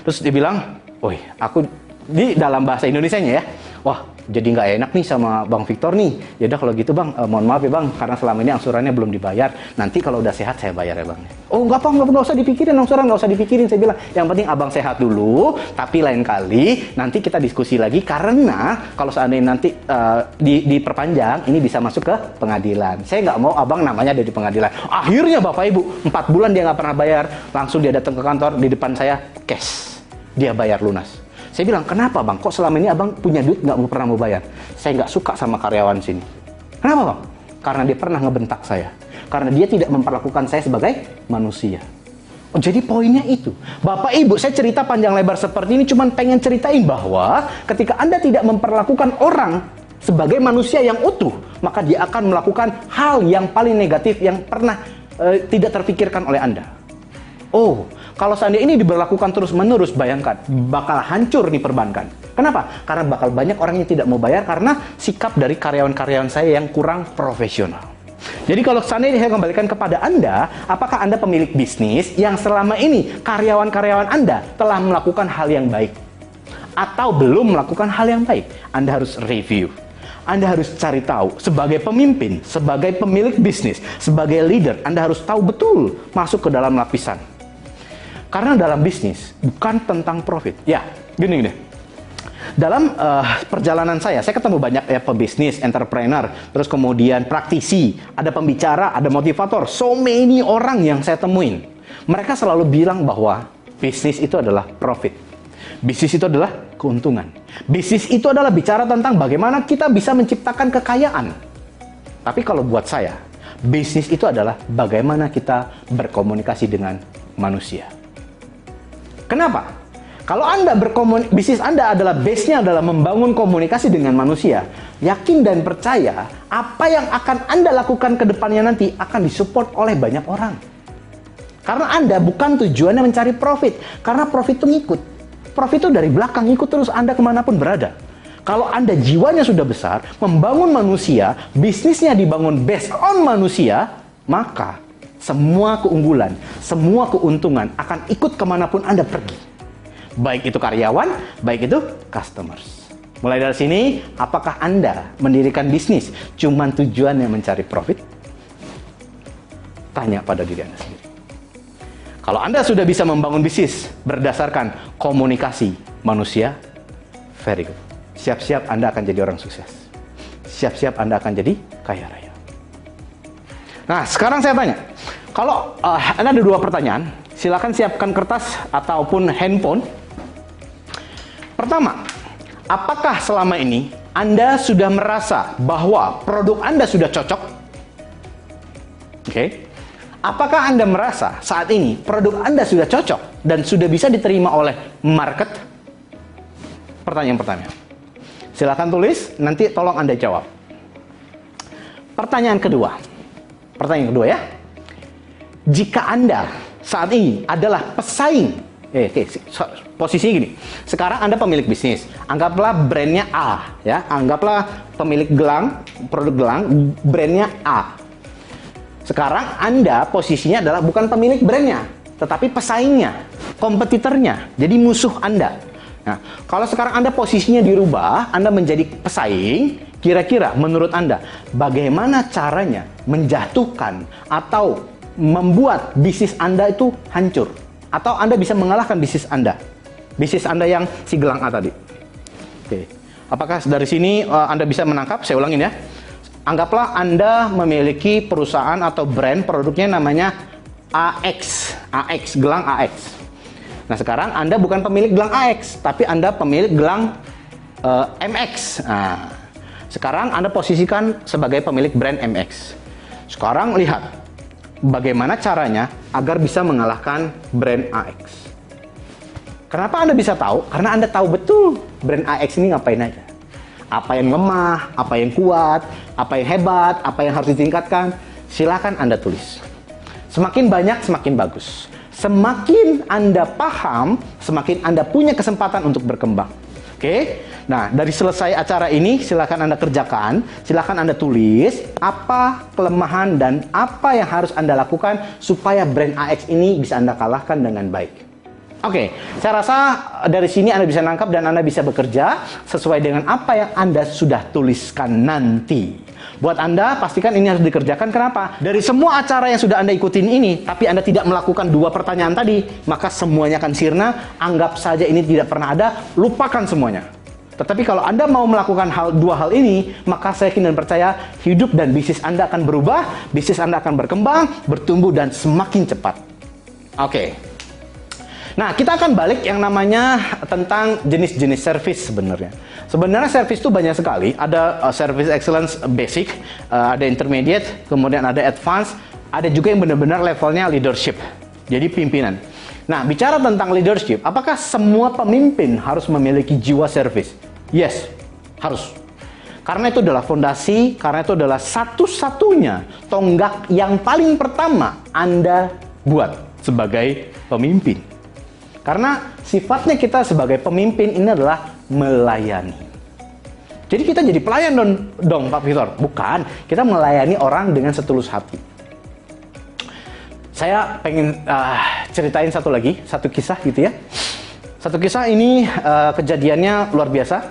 Terus dia bilang, "Woi, aku di dalam bahasa Indonesianya ya. Wah, jadi nggak enak nih sama Bang Victor nih. Ya udah kalau gitu Bang, mohon maaf ya Bang karena selama ini angsurannya belum dibayar. Nanti kalau udah sehat saya bayar ya Bang." "Oh, nggak usah dipikirin angsuran, nggak usah dipikirin." Saya bilang, "Yang penting Abang sehat dulu, tapi lain kali nanti kita diskusi lagi karena kalau seandainya nanti diperpanjang ini bisa masuk ke pengadilan. Saya nggak mau Abang namanya ada di pengadilan." Akhirnya Bapak Ibu, 4 bulan dia nggak pernah bayar, langsung dia datang ke kantor di depan saya cash. Dia bayar lunas. Saya bilang, "Kenapa Bang? Kok selama ini Abang punya duit nggak pernah mau bayar?" "Saya nggak suka sama karyawan sini." "Kenapa Bang?" "Karena dia pernah ngebentak saya. Karena dia tidak memperlakukan saya sebagai manusia." Oh, jadi poinnya itu. Bapak Ibu, saya cerita panjang lebar seperti ini cuma pengen ceritain bahwa ketika Anda tidak memperlakukan orang sebagai manusia yang utuh, maka dia akan melakukan hal yang paling negatif yang pernah tidak terpikirkan oleh Anda. Oh, kalau seandainya ini diberlakukan terus-menerus, bayangkan, bakal hancur nih perbankan. Kenapa? Karena bakal banyak orang yang tidak mau bayar karena sikap dari karyawan-karyawan saya yang kurang profesional. Jadi kalau seandainya saya kembalikan kepada Anda, apakah Anda pemilik bisnis yang selama ini karyawan-karyawan Anda telah melakukan hal yang baik? Atau belum melakukan hal yang baik? Anda harus review. Anda harus cari tahu, sebagai pemimpin, sebagai pemilik bisnis, sebagai leader, Anda harus tahu betul masuk ke dalam lapisan. Karena dalam bisnis bukan tentang profit. Ya, gini. Dalam perjalanan saya ketemu banyak ya pebisnis, entrepreneur, terus kemudian praktisi, ada pembicara, ada motivator, so many orang yang saya temuin. Mereka selalu bilang bahwa bisnis itu adalah profit. Bisnis itu adalah keuntungan. Bisnis itu adalah bicara tentang bagaimana kita bisa menciptakan kekayaan. Tapi kalau buat saya, bisnis itu adalah bagaimana kita berkomunikasi dengan manusia. Kenapa? Kalau Anda bisnis Anda adalah base-nya adalah membangun komunikasi dengan manusia, yakin dan percaya apa yang akan Anda lakukan ke depannya nanti akan disupport oleh banyak orang. Karena Anda bukan tujuannya mencari profit, karena profit itu ngikut. Profit itu dari belakang, ikut terus Anda kemanapun berada. Kalau Anda jiwanya sudah besar, membangun manusia, bisnisnya dibangun based on manusia, maka semua keunggulan, semua keuntungan akan ikut kemanapun Anda pergi. Baik itu karyawan, baik itu customers. Mulai dari sini, apakah Anda mendirikan bisnis cuma tujuannya mencari profit? Tanya pada diri Anda sendiri. Kalau Anda sudah bisa membangun bisnis berdasarkan komunikasi manusia, very good. Siap-siap Anda akan jadi orang sukses. Siap-siap Anda akan jadi kaya raya. Nah, sekarang saya tanya. Kalau Anda ada dua pertanyaan, silakan siapkan kertas ataupun handphone. Pertama, apakah selama ini Anda sudah merasa bahwa produk Anda sudah cocok? Oke. Apakah Anda merasa saat ini produk Anda sudah cocok dan sudah bisa diterima oleh market? Pertanyaan pertama. Silakan tulis, nanti tolong Anda jawab. Pertanyaan kedua ya. Jika Anda saat ini adalah pesaing, posisi gini. Sekarang Anda pemilik bisnis. Anggaplah brandnya A, ya. Anggaplah pemilik gelang, produk gelang, brandnya A. Sekarang Anda posisinya adalah bukan pemilik brandnya, tetapi pesaingnya, kompetitornya. Jadi musuh Anda. Nah, kalau sekarang Anda posisinya dirubah, Anda menjadi pesaing, kira-kira menurut Anda, bagaimana caranya menjatuhkan atau membuat bisnis Anda itu hancur? Atau Anda bisa mengalahkan bisnis Anda? Bisnis Anda yang si gelang A tadi. Oke. Apakah dari sini Anda bisa menangkap? Saya ulangin ya. Anggaplah Anda memiliki perusahaan atau brand produknya namanya AX, gelang AX. Nah, sekarang Anda bukan pemilik gelang AX, tapi Anda pemilik gelang MX. Nah, sekarang Anda posisikan sebagai pemilik brand MX. Sekarang lihat bagaimana caranya agar bisa mengalahkan brand AX. Kenapa Anda bisa tahu? Karena Anda tahu betul brand AX ini ngapain aja. Apa yang lemah, apa yang kuat, apa yang hebat, apa yang harus ditingkatkan. Silakan Anda tulis. Semakin banyak, semakin bagus. Semakin Anda paham, semakin Anda punya kesempatan untuk berkembang. Oke? Nah, dari selesai acara ini, silakan Anda kerjakan. Silakan Anda tulis apa kelemahan dan apa yang harus Anda lakukan supaya brand AX ini bisa Anda kalahkan dengan baik. Oke, saya rasa dari sini Anda bisa nangkap dan Anda bisa bekerja sesuai dengan apa yang Anda sudah tuliskan nanti. Buat Anda, pastikan ini harus dikerjakan. Kenapa? Dari semua acara yang sudah Anda ikutin ini, tapi Anda tidak melakukan dua pertanyaan tadi, maka semuanya akan sirna. Anggap saja ini tidak pernah ada, lupakan semuanya. Tetapi kalau Anda mau melakukan dua hal ini, maka saya yakin dan percaya hidup dan bisnis Anda akan berubah, bisnis Anda akan berkembang, bertumbuh, dan semakin cepat. Oke. Nah, kita akan balik yang namanya tentang jenis-jenis service sebenarnya. Sebenarnya service itu banyak sekali. Ada service excellence basic, ada intermediate, kemudian ada advanced, ada juga yang benar-benar levelnya leadership. Jadi pimpinan. Nah, bicara tentang leadership, apakah semua pemimpin harus memiliki jiwa service? Yes, harus. Karena itu adalah fondasi, karena itu adalah satu-satunya tonggak yang paling pertama Anda buat sebagai pemimpin. Karena sifatnya kita sebagai pemimpin ini adalah melayani. Jadi kita jadi pelayan dong Pak Victor? Bukan, kita melayani orang dengan setulus hati. Saya pengen ceritain satu kisah gitu ya. Satu kisah ini kejadiannya luar biasa.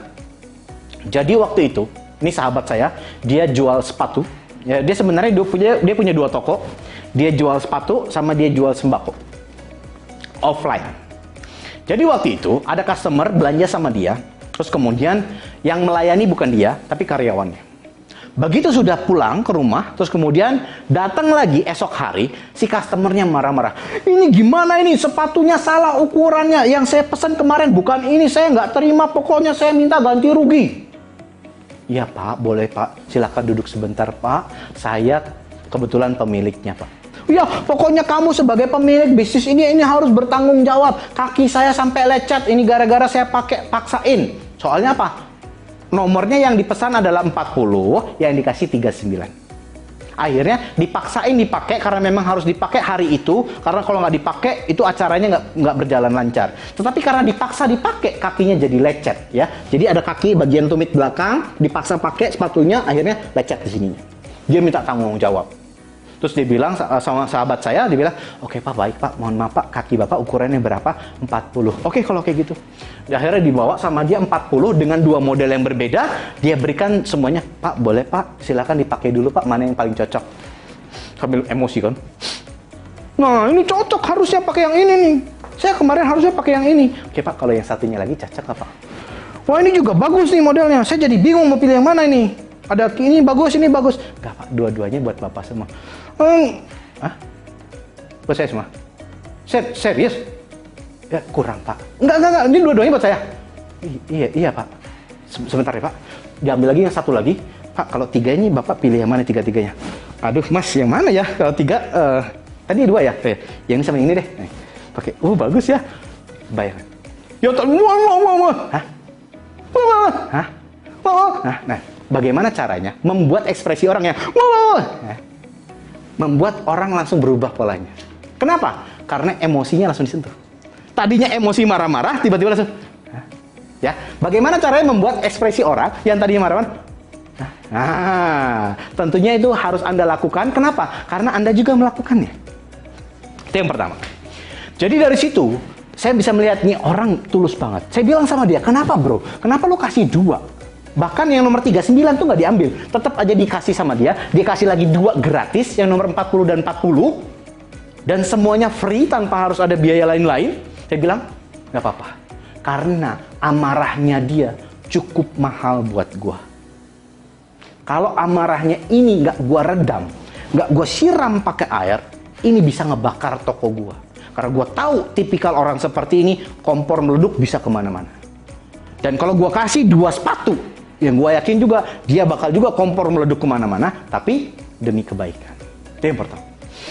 Jadi waktu itu, ini sahabat saya, dia jual sepatu. Ya, dia sebenarnya dia punya 2 toko. Dia jual sepatu sama dia jual sembako. Offline. Jadi waktu itu ada customer belanja sama dia, terus kemudian yang melayani bukan dia, tapi karyawannya. Begitu sudah pulang ke rumah, terus kemudian datang lagi esok hari, si customernya marah-marah. Ini gimana ini? Sepatunya salah ukurannya. Yang saya pesan kemarin bukan ini, saya nggak terima, pokoknya saya minta ganti rugi. Iya Pak, boleh Pak. Silakan duduk sebentar Pak. Saya kebetulan pemiliknya Pak. Ya, pokoknya kamu sebagai pemilik bisnis ini harus bertanggung jawab. Kaki saya sampai lecet, ini gara-gara saya paksain. Soalnya apa? Nomornya yang dipesan adalah 40, yang dikasih 39. Akhirnya dipaksain dipakai karena memang harus dipakai hari itu. Karena kalau nggak dipakai, itu acaranya nggak berjalan lancar. Tetapi karena dipaksa dipakai, kakinya jadi lecet. Ya, jadi ada kaki bagian tumit belakang, dipaksa pakai sepatunya, akhirnya lecet di sininya. Dia minta tanggung jawab. Terus dia bilang sama sahabat saya, dia bilang, oke Pak, baik Pak, mohon maaf Pak, kaki Bapak ukurannya berapa? 40. Oke kalau kayak gitu. Akhirnya dibawa sama dia 40 dengan 2 model yang berbeda, dia berikan semuanya, Pak boleh Pak, silakan dipakai dulu Pak, mana yang paling cocok. Sambil emosi kan. Nah ini cocok, harusnya pakai yang ini nih. Saya kemarin harusnya pakai yang ini. Oke Pak, kalau yang satunya lagi cocok nggak Pak? Wah ini juga bagus nih modelnya, saya jadi bingung mau pilih yang mana ini. Ada ini bagus, ini bagus. Enggak Pak, dua-duanya buat Bapak semua. Buat saya semua? Serius? Ya kurang Pak. Enggak, ini dua-duanya buat saya. Iya Pak. Sebentar ya Pak. Diambil lagi yang satu lagi. Pak, kalau 3 ini Bapak pilih yang mana 3-3-nya? Aduh Mas, yang mana ya? Kalau 3, tadi 2 ya? Yang ini sama ini deh. Pakai, bagus ya. Bayar. Ya tak mau. Hah? Hah? Nah, bagaimana caranya membuat ekspresi orang yang membuat orang langsung berubah polanya. Kenapa? Karena emosinya langsung disentuh. Tadinya emosi marah-marah, tiba-tiba langsung ya. Bagaimana caranya membuat ekspresi orang yang tadinya marah-marah? Tentunya itu harus Anda lakukan. Kenapa? Karena Anda juga melakukannya. Itu yang pertama. Jadi dari situ saya bisa melihat nih orang tulus banget. Saya bilang sama dia, kenapa bro? Kenapa lo kasih 2? Bahkan yang nomor 39 tuh nggak diambil. Tetap aja dikasih sama dia. Dia kasih lagi 2 gratis, yang nomor 40 dan 40. Dan semuanya free tanpa harus ada biaya lain-lain. Saya bilang, nggak apa-apa. Karena amarahnya dia cukup mahal buat gua. Kalau amarahnya ini nggak gua redam, nggak gua siram pakai air, ini bisa ngebakar toko gua. Karena gua tahu tipikal orang seperti ini, kompor meleduk bisa kemana-mana. Dan kalau gua kasih 2 sepatu, yang gue yakin juga dia bakal juga kompor meleduk kemana-mana, tapi demi kebaikan. Itu yang pertama.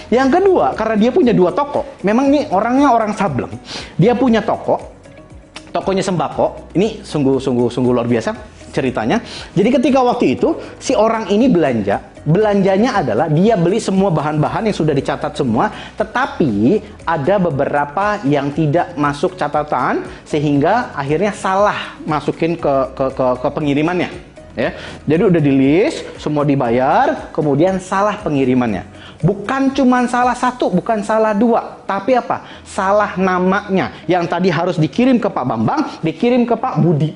Yang kedua, karena dia punya 2 toko, memang ini orangnya orang sableng. Dia punya tokonya sembako. Ini sungguh luar biasa ceritanya. Jadi ketika waktu itu si orang ini belanjanya adalah dia beli semua bahan-bahan yang sudah dicatat semua, tetapi ada beberapa yang tidak masuk catatan sehingga akhirnya salah masukin ke pengirimannya. Ya, jadi udah di list, semua dibayar, kemudian salah pengirimannya. Bukan cuma salah 1, bukan salah 2, tapi apa? Salah namanya. Yang tadi harus dikirim ke Pak Bambang, dikirim ke Pak Budi.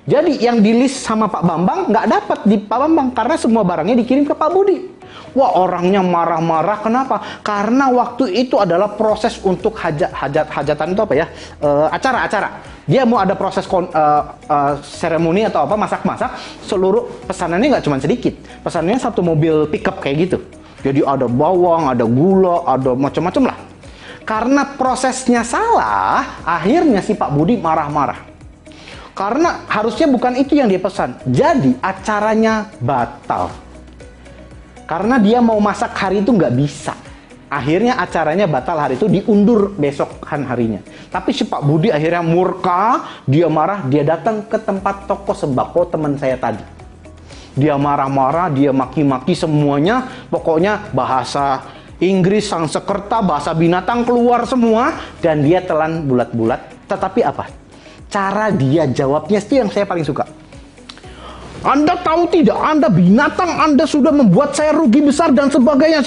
Jadi yang di list sama Pak Bambang nggak dapat di Pak Bambang karena semua barangnya dikirim ke Pak Budi. Wah, orangnya marah-marah. Kenapa? Karena waktu itu adalah proses untuk hajatan itu apa ya? Acara. Dia mau ada proses seremoni atau apa, masak-masak. Seluruh pesanannya nggak cuma sedikit. Pesanannya 1 mobil pickup kayak gitu. Jadi ada bawang, ada gula, ada macam-macam lah. Karena prosesnya salah, akhirnya si Pak Budi marah-marah. Karena harusnya bukan itu yang dia pesan. Jadi acaranya batal. Karena dia mau masak hari itu nggak bisa. Akhirnya acaranya batal hari itu, diundur besokan harinya. Tapi si Pak Budi akhirnya murka, dia marah, dia datang ke tempat toko sembako teman saya tadi. Dia marah-marah, dia maki-maki semuanya. Pokoknya bahasa Inggris, Sanskerta, bahasa binatang keluar semua. Dan dia telan bulat-bulat. Tetapi apa? Cara dia jawabnya itu yang saya paling suka. Anda tahu tidak, Anda binatang, Anda sudah membuat saya rugi besar dan sebagainya.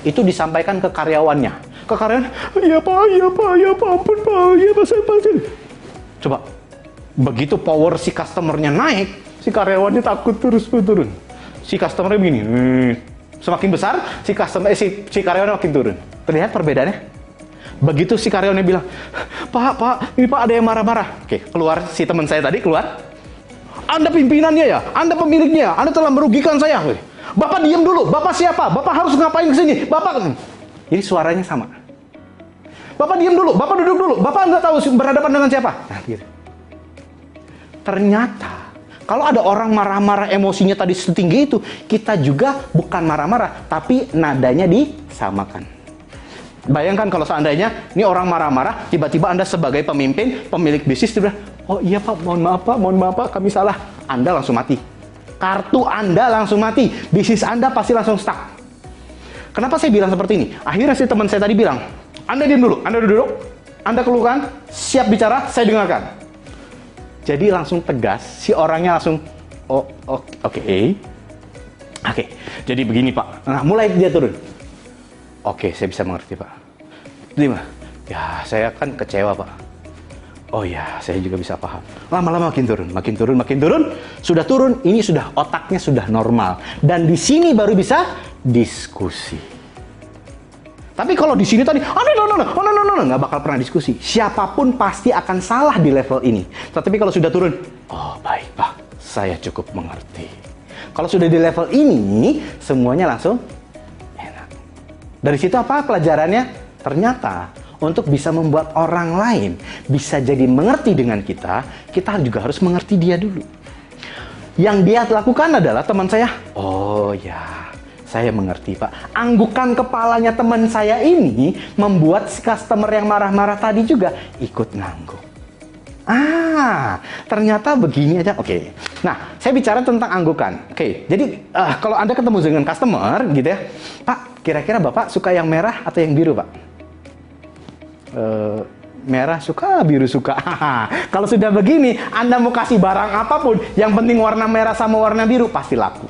Itu disampaikan ke karyawannya. Ke karyawan, iya pak, ampun pak, iya pak, saya pasti. Coba, begitu power si customernya naik, si karyawannya takut terus turun. Si customernya begini, semakin besar, si karyawannya makin turun. Terlihat perbedaannya? Begitu si karyawannya bilang, Pak, ini Pak ada yang marah-marah. Oke, keluar si teman saya tadi, keluar. Anda pimpinannya ya, Anda pemiliknya, Anda telah merugikan saya. Bapak diam dulu, Bapak siapa? Bapak harus ngapain ke sini? Bapak. Jadi suaranya sama. Bapak diam dulu, Bapak duduk dulu, Bapak nggak tahu berhadapan dengan siapa. Nah, gitu. Ternyata kalau ada orang marah-marah emosinya tadi setinggi itu, kita juga bukan marah-marah, tapi nadanya disamakan. Bayangkan kalau seandainya ini orang marah-marah, tiba-tiba Anda sebagai pemimpin, pemilik bisnis, tiba oh iya Pak, mohon maaf Pak, kami salah. Anda langsung mati. Kartu Anda langsung mati. Bisnis Anda pasti langsung stuck. Kenapa saya bilang seperti ini? Akhirnya si teman saya tadi bilang, Anda diam dulu, Anda duduk, Anda keluhkan, siap bicara, saya dengarkan. Jadi langsung tegas, si orangnya langsung, oke. Jadi begini Pak. Nah, mulai dia turun. Oke, saya bisa mengerti Pak. Gimana? Ya, saya kan kecewa Pak. Oh ya, saya juga bisa paham. Lama-lama makin turun. Sudah turun, ini sudah otaknya sudah normal. Dan di sini baru bisa diskusi. Tapi kalau di sini tadi, no, nggak bakal pernah diskusi. Siapapun pasti akan salah di level ini. Tetapi kalau sudah turun, oh baik Pak, saya cukup mengerti. Kalau sudah di level ini, semuanya langsung enak. Dari situ apa pelajarannya? Ternyata untuk bisa membuat orang lain bisa jadi mengerti dengan kita juga harus mengerti dia dulu. Yang dia lakukan adalah teman saya, oh ya, saya mengerti Pak. Anggukan kepalanya teman saya ini membuat si customer yang marah-marah tadi juga ikut ngangguk. Ternyata begini aja. Oke. Nah, saya bicara tentang anggukan. Oke, jadi kalau Anda ketemu dengan customer gitu ya, Pak, kira-kira Bapak suka yang merah atau yang biru Pak? Merah suka, biru suka. Kalau sudah begini, Anda mau kasih barang apapun, yang penting warna merah sama warna biru pasti laku.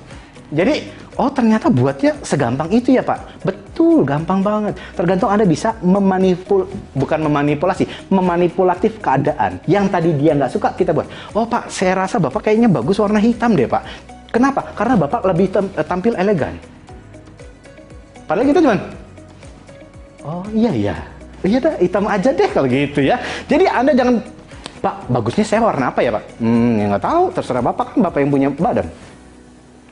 Jadi, oh ternyata buatnya segampang itu ya Pak. Betul, gampang banget. Tergantung Anda bisa memanipulatif keadaan. Yang tadi dia nggak suka, kita buat. Oh Pak, saya rasa Bapak kayaknya bagus warna hitam deh Pak. Kenapa? Karena Bapak lebih tampil elegan. Padahal kita cuman, oh iya dah, hitam aja deh kalau gitu ya. Jadi Anda jangan, Pak, bagusnya saya warna apa ya Pak? Ya nggak tahu, terserah Bapak, kan Bapak yang punya badan.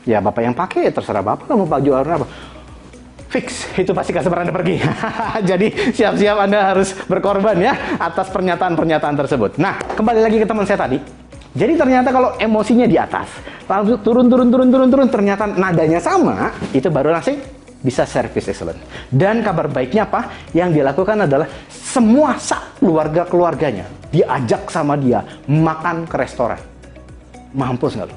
Ya Bapak yang pakai, terserah Bapak mau baju warna apa. Fix, itu pasti customer Anda pergi. Jadi siap-siap Anda harus berkorban ya atas pernyataan-pernyataan tersebut. Nah, kembali lagi ke teman saya tadi. Jadi ternyata kalau emosinya di atas, lalu turun, ternyata nadanya sama, itu baru langsung bisa service excellent. Dan kabar baiknya apa? Yang dia lakukan adalah semua keluarganya diajak sama dia makan ke restoran. Mampus nggak lo?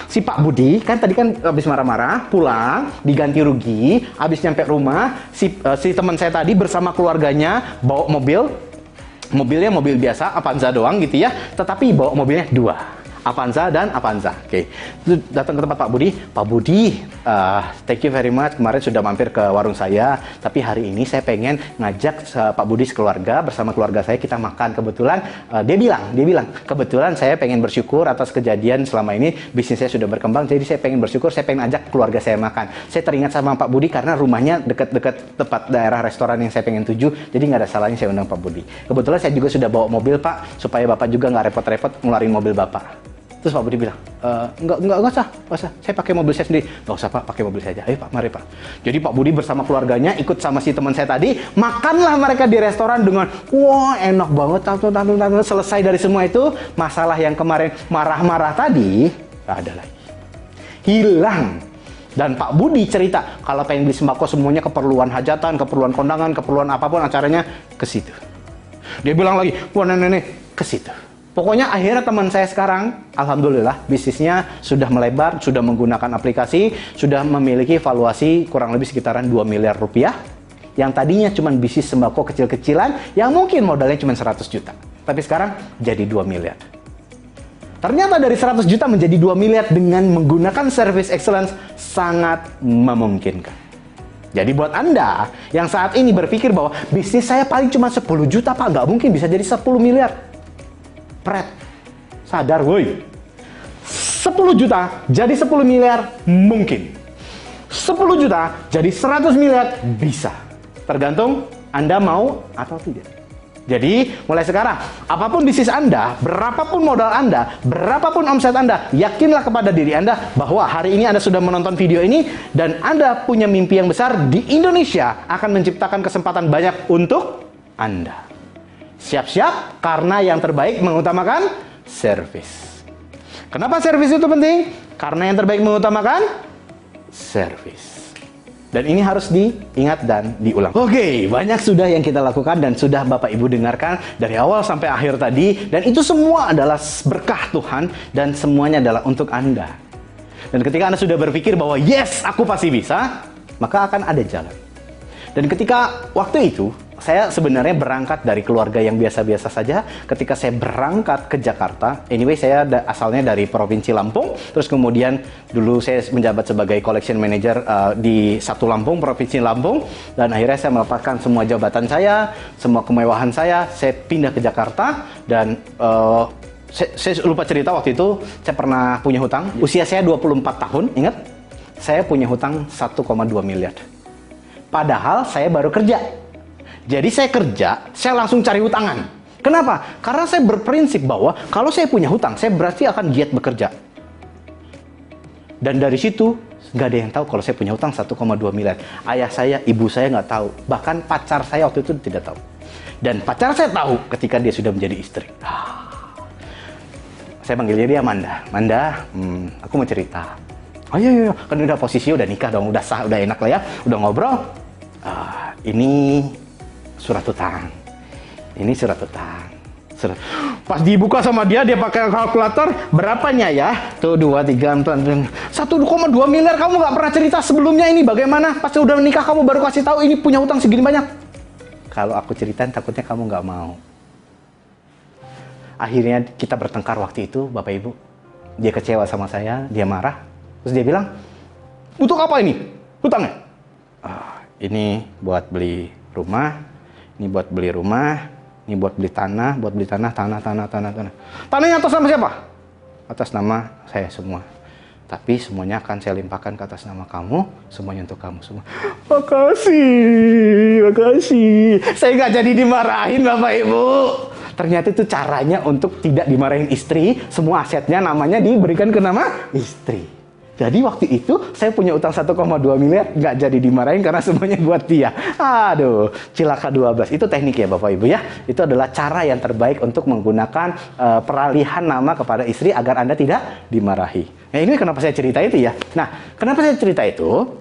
Si Pak Budi kan tadi kan habis marah-marah, pulang, diganti rugi, habis nyampe rumah, si teman saya tadi bersama keluarganya bawa mobilnya mobil biasa, Avanza doang gitu ya, tetapi bawa mobilnya dua. Avanza dan Avanza. Oke. Itu datang ke tempat Pak Budi, thank you very much, kemarin sudah mampir ke warung saya, tapi hari ini saya pengen ngajak Pak Budi sekeluarga, bersama keluarga saya kita makan. Kebetulan dia bilang kebetulan saya pengen bersyukur atas kejadian selama ini, bisnis saya sudah berkembang, jadi saya pengen bersyukur, saya pengen ajak keluarga saya makan. Saya teringat sama Pak Budi karena rumahnya dekat tempat daerah restoran yang saya pengen tuju, jadi nggak ada salahnya saya undang Pak Budi. Kebetulan saya juga sudah bawa mobil Pak, supaya Bapak juga nggak repot-repot ngeluarin mobil Bapak. Terus Pak Budi bilang, enggak usah, saya pakai mobil saya sendiri. Enggak usah Pak, pakai mobil saya aja. Ayo Pak, mari Pak. Jadi Pak Budi bersama keluarganya ikut sama si teman saya tadi, makanlah mereka di restoran dengan, wah enak banget, selesai dari semua itu, masalah yang kemarin marah-marah tadi, nggak ada lagi. Hilang. Dan Pak Budi cerita, kalau pengen beli sembako semuanya keperluan hajatan, keperluan kondangan, keperluan apapun acaranya, ke situ. Dia bilang lagi, wah nenek, ke situ. Pokoknya akhirnya teman saya sekarang, alhamdulillah bisnisnya sudah melebar, sudah menggunakan aplikasi, sudah memiliki valuasi kurang lebih sekitaran 2 miliar rupiah. Yang tadinya cuma bisnis sembako kecil-kecilan, yang mungkin modalnya cuma 100 juta. Tapi sekarang jadi 2 miliar. Ternyata dari 100 juta menjadi 2 miliar dengan menggunakan service excellence sangat memungkinkan. Jadi buat Anda yang saat ini berpikir bahwa bisnis saya paling cuma 10 juta Pak, nggak mungkin bisa jadi 10 miliar. Pret, sadar woi. 10 juta jadi 10 miliar mungkin. 10 juta jadi 100 miliar bisa. Tergantung Anda mau atau tidak. Jadi, mulai sekarang, apapun bisnis Anda, berapapun modal Anda, berapapun omset Anda, yakinlah kepada diri Anda bahwa hari ini Anda sudah menonton video ini dan Anda punya mimpi yang besar di Indonesia akan menciptakan kesempatan banyak untuk Anda. Siap-siap, karena yang terbaik mengutamakan service. Kenapa service itu penting? Karena yang terbaik mengutamakan service. Dan ini harus diingat dan diulang. Oke, banyak sudah yang kita lakukan dan sudah Bapak Ibu dengarkan dari awal sampai akhir tadi. Dan itu semua adalah berkah Tuhan dan semuanya adalah untuk Anda. Dan ketika Anda sudah berpikir bahwa yes, aku pasti bisa, maka akan ada jalan. Dan ketika waktu itu, saya sebenarnya berangkat dari keluarga yang biasa-biasa saja. Ketika saya berangkat ke Jakarta, anyway saya asalnya dari Provinsi Lampung, terus kemudian dulu saya menjabat sebagai collection manager di Satu Lampung, Provinsi Lampung, dan akhirnya saya melepaskan semua jabatan saya, semua kemewahan saya pindah ke Jakarta, dan saya lupa cerita waktu itu, saya pernah punya hutang, usia saya 24 tahun, ingat? Saya punya hutang 1,2 miliar. Padahal saya baru kerja. Jadi saya kerja, saya langsung cari hutangan. Kenapa? Karena saya berprinsip bahwa kalau saya punya hutang, saya berarti akan giat bekerja. Dan dari situ, nggak ada yang tahu kalau saya punya hutang 1,2 miliar. Ayah saya, ibu saya nggak tahu. Bahkan pacar saya waktu itu tidak tahu. Dan pacar saya tahu ketika dia sudah menjadi istri. Saya panggilnya dia Amanda. Amanda, aku mau cerita. Oh iya, kan udah posisi udah nikah dong, udah sah, udah enak lah ya, udah ngobrol. Ini surat hutang. Ini surat hutang. Pas dibuka sama dia pakai kalkulator, berapanya ya? Tuh 2, 3, 4, 1,2 miliar. Kamu nggak pernah cerita sebelumnya ini bagaimana? Pas udah menikah kamu baru kasih tahu ini punya hutang segini banyak. Kalau aku ceritain takutnya kamu nggak mau. Akhirnya kita bertengkar waktu itu, Bapak Ibu. Dia kecewa sama saya, dia marah. Terus dia bilang, untuk apa ini? Hutangnya? Ini buat beli rumah. Ini buat beli rumah, ini buat beli tanah, tanah. Tanahnya atas nama siapa? Atas nama saya semua. Tapi semuanya akan saya limpahkan ke atas nama kamu, semuanya untuk kamu semua. Makasih. Saya nggak jadi dimarahin Bapak Ibu. Ternyata itu caranya untuk tidak dimarahin istri, semua asetnya namanya diberikan ke nama istri. Jadi waktu itu saya punya utang 1,2 miliar, nggak jadi dimarahin karena semuanya buat dia. Aduh, cilaka 12. Itu teknik ya Bapak Ibu ya. Itu adalah cara yang terbaik untuk menggunakan peralihan nama kepada istri agar Anda tidak dimarahi. Nah ini kenapa saya cerita itu ya. Nah, kenapa saya cerita itu?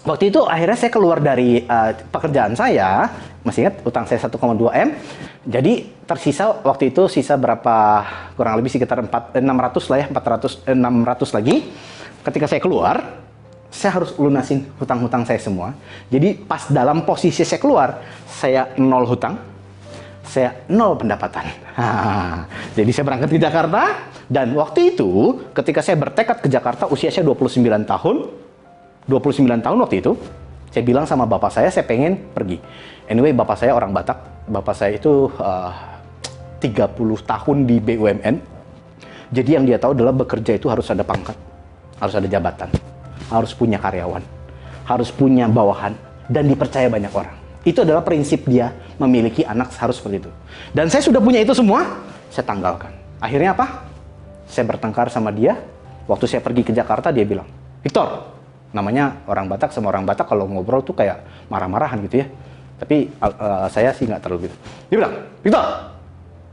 Waktu itu akhirnya saya keluar dari pekerjaan saya, masih ingat utang saya 1,2 M. Jadi tersisa waktu itu sisa berapa, kurang lebih sekitar 600 lah ya, 600 lagi. Ketika saya keluar, saya harus lunasin hutang-hutang saya semua. Jadi pas dalam posisi saya keluar, saya 0 hutang, saya 0 pendapatan. Jadi saya berangkat ke Jakarta, dan waktu itu ketika saya bertekad ke Jakarta, usia saya 29 tahun. 29 tahun waktu itu, saya bilang sama bapak saya pengen pergi. Anyway, bapak saya orang Batak. Bapak saya itu 30 tahun di BUMN. Jadi yang dia tahu adalah bekerja itu harus ada pangkat. Harus ada jabatan, harus punya karyawan, harus punya bawahan, dan dipercaya banyak orang. Itu adalah prinsip dia memiliki anak harus seperti itu. Dan saya sudah punya itu semua, saya tanggalkan. Akhirnya apa? Saya bertengkar sama dia. Waktu saya pergi ke Jakarta, dia bilang, Victor, namanya orang Batak sama orang Batak kalau ngobrol tuh kayak marah-marahan gitu ya. Tapi saya sih nggak terlalu gitu. Dia bilang, Victor,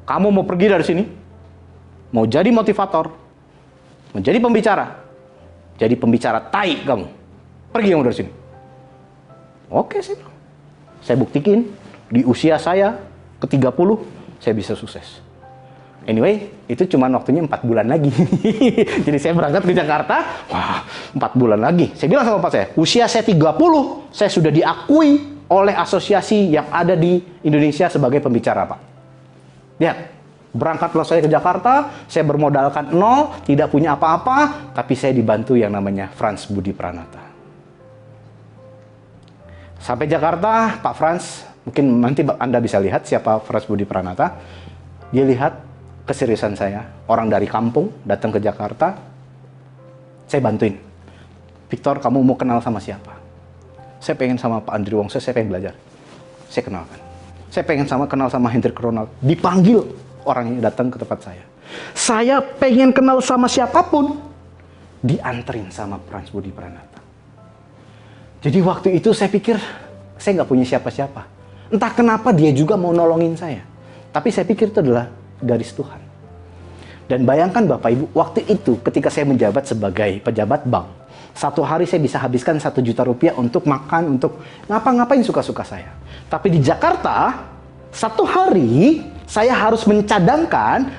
kamu mau pergi dari sini, mau jadi motivator, mau jadi pembicara, jadi pembicara tai kamu. Pergi kamu dari sini. Oke sih. Saya buktikan di usia saya ke-30 saya bisa sukses. Anyway, itu cuma waktunya 4 bulan lagi. Jadi saya berangkat ke Jakarta, wah, 4 bulan lagi. Saya bilang sama bapak saya, usia saya 30, saya sudah diakui oleh asosiasi yang ada di Indonesia sebagai pembicara, Pak. Lihat, Berangkatlah saya ke Jakarta, saya bermodalkan nol, tidak punya apa-apa, tapi saya dibantu yang namanya Frans Budi Pranata. Sampai Jakarta, Pak Frans, mungkin nanti Anda bisa lihat siapa Frans Budi Pranata. Dia lihat keseriusan saya, orang dari kampung datang ke Jakarta, saya bantuin. Victor, kamu mau kenal sama siapa? Saya pengen sama Pak Andri Wongso, saya pengen belajar. Saya kenalkan. Saya pengen kenal sama Hendrik Ronald. Dipanggil orang yang datang ke tempat saya. Saya pengen kenal sama siapapun, dianterin sama Frans Budi Pranata. Jadi waktu itu saya pikir, saya nggak punya siapa-siapa. Entah kenapa dia juga mau nolongin saya. Tapi saya pikir itu adalah garis Tuhan. Dan bayangkan Bapak Ibu, waktu itu ketika saya menjabat sebagai pejabat bank, satu hari saya bisa habiskan 1 juta rupiah untuk makan, untuk ngapa-ngapain suka-suka saya. Tapi di Jakarta, satu hari saya harus mencadangkan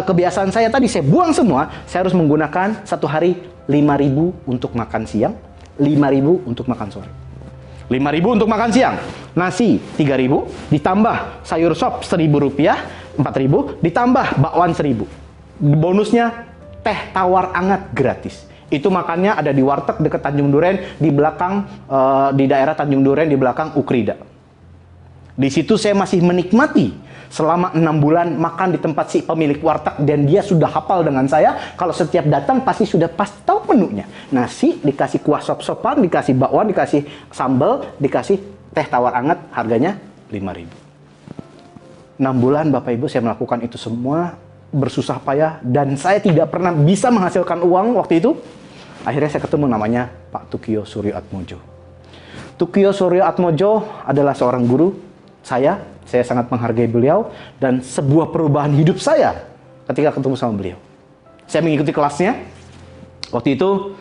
kebiasaan saya tadi, saya buang semua, saya harus menggunakan satu hari 5.000 untuk makan siang, 5.000 untuk makan sore. 5.000 untuk makan siang, nasi 3.000, ditambah sayur sop 1.000 rupiah, 4.000, ditambah bakwan 1.000. Bonusnya teh tawar hangat gratis. Itu makannya ada di warteg dekat Tanjung Duren, di belakang di daerah Tanjung Duren, di belakang Ukrida. Di situ saya masih menikmati selama 6 bulan makan di tempat si pemilik warteg, dan dia sudah hafal dengan saya. Kalau setiap datang pasti sudah tahu menunya. Nasi dikasih kuah sop-sopan, dikasih bakwan, dikasih sambal, dikasih teh tawar hangat, harganya 5.000. 6 bulan Bapak Ibu saya melakukan itu semua, bersusah payah, dan saya tidak pernah bisa menghasilkan uang waktu itu. Akhirnya saya ketemu namanya Pak Tukio Suryo Atmojo. Tukio Suryo Atmojo adalah seorang guru saya sangat menghargai beliau, dan sebuah perubahan hidup saya ketika ketemu sama beliau. Saya mengikuti kelasnya. Waktu itu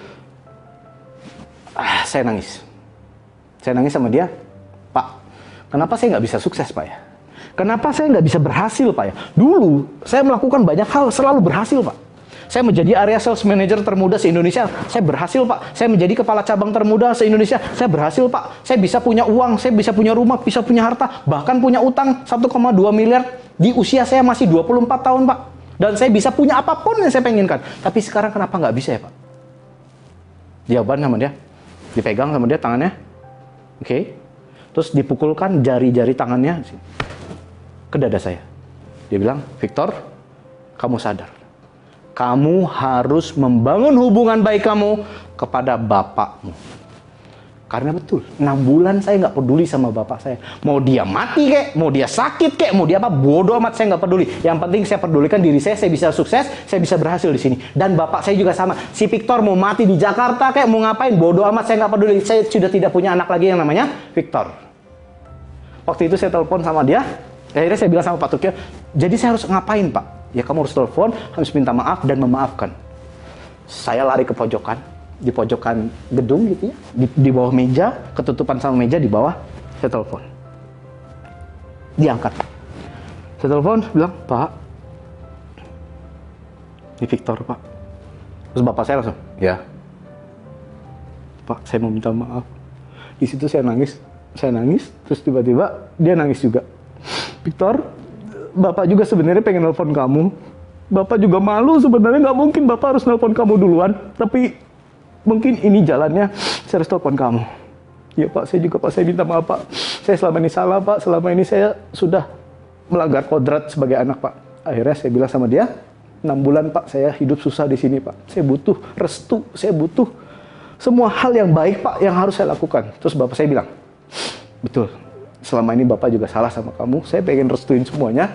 saya nangis. Saya nangis sama dia, Pak, kenapa saya nggak bisa sukses Pak ya? Kenapa saya nggak bisa berhasil Pak ya? Dulu saya melakukan banyak hal selalu berhasil Pak. Saya menjadi area sales manager termuda se-Indonesia, saya berhasil Pak. Saya menjadi kepala cabang termuda se-Indonesia, saya berhasil Pak. Saya bisa punya uang, saya bisa punya rumah, bisa punya harta, bahkan punya utang 1,2 miliar di usia saya masih 24 tahun Pak. Dan saya bisa punya apapun yang saya penginkan. Tapi sekarang kenapa nggak bisa ya Pak? Jawaban sama dia, dipegang sama dia tangannya, oke. Terus dipukulkan jari-jari tangannya ke dada saya. Dia bilang, Victor, kamu sadar. Kamu harus membangun hubungan baik kamu kepada bapakmu. Karena betul, 6 bulan saya nggak peduli sama bapak saya. Mau dia mati kek, mau dia sakit kek, mau dia apa, bodoh amat, saya nggak peduli. Yang penting saya pedulikan diri saya bisa sukses, saya bisa berhasil di sini. Dan bapak saya juga sama. Si Victor mau mati di Jakarta kek, mau ngapain, bodoh amat, saya nggak peduli. Saya sudah tidak punya anak lagi yang namanya Victor. Waktu itu saya telepon sama dia, akhirnya saya bilang sama Pak Tukio, jadi saya harus ngapain Pak? Ya kamu harus telepon, harus minta maaf dan memaafkan. Saya lari ke pojokan, di pojokan gedung gitu ya, di bawah meja, ketutupan sama meja di bawah, saya telepon. Diangkat. Saya telepon, bilang, Pak, ini Victor Pak. Terus bapak saya langsung, ya. Pak, saya mau minta maaf. Di situ saya nangis, terus tiba-tiba dia nangis juga. Victor, Bapak juga sebenarnya pengen nelpon kamu. Bapak juga malu sebenarnya, nggak mungkin Bapak harus nelpon kamu duluan. Tapi mungkin ini jalannya, saya harus telepon kamu. Ya Pak, saya minta maaf Pak. Saya selama ini salah Pak, selama ini saya sudah melanggar kodrat sebagai anak Pak. Akhirnya saya bilang sama dia, 6 bulan Pak, saya hidup susah di sini Pak. Saya butuh restu, saya butuh semua hal yang baik Pak yang harus saya lakukan. Terus Bapak saya bilang, betul. Selama ini Bapak juga salah sama kamu. Saya pengen restuin semuanya.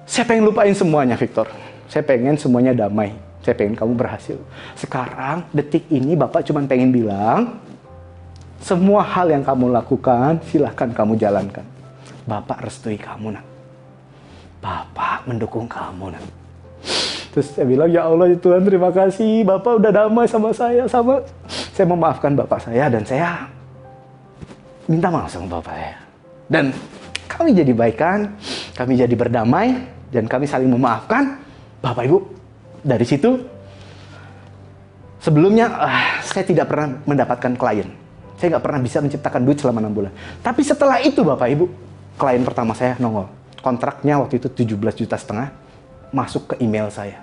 Saya pengen lupain semuanya, Victor. Saya pengen semuanya damai. Saya pengen kamu berhasil. Sekarang, detik ini Bapak cuma pengen bilang, semua hal yang kamu lakukan, silahkan kamu jalankan. Bapak restui kamu, nak. Bapak mendukung kamu, nak. Terus saya bilang, ya Allah ya Tuhan, terima kasih. Bapak udah damai sama saya. Saya memaafkan Bapak saya, dan saya minta maaf sama Bapak saya. Dan kami jadi baikan, kami jadi berdamai, dan kami saling memaafkan. Bapak Ibu, dari situ, sebelumnya saya tidak pernah mendapatkan klien. Saya nggak pernah bisa menciptakan duit selama 6 bulan. Tapi setelah itu Bapak Ibu, klien pertama saya nongol. Kontraknya waktu itu 17,5 juta masuk ke email saya.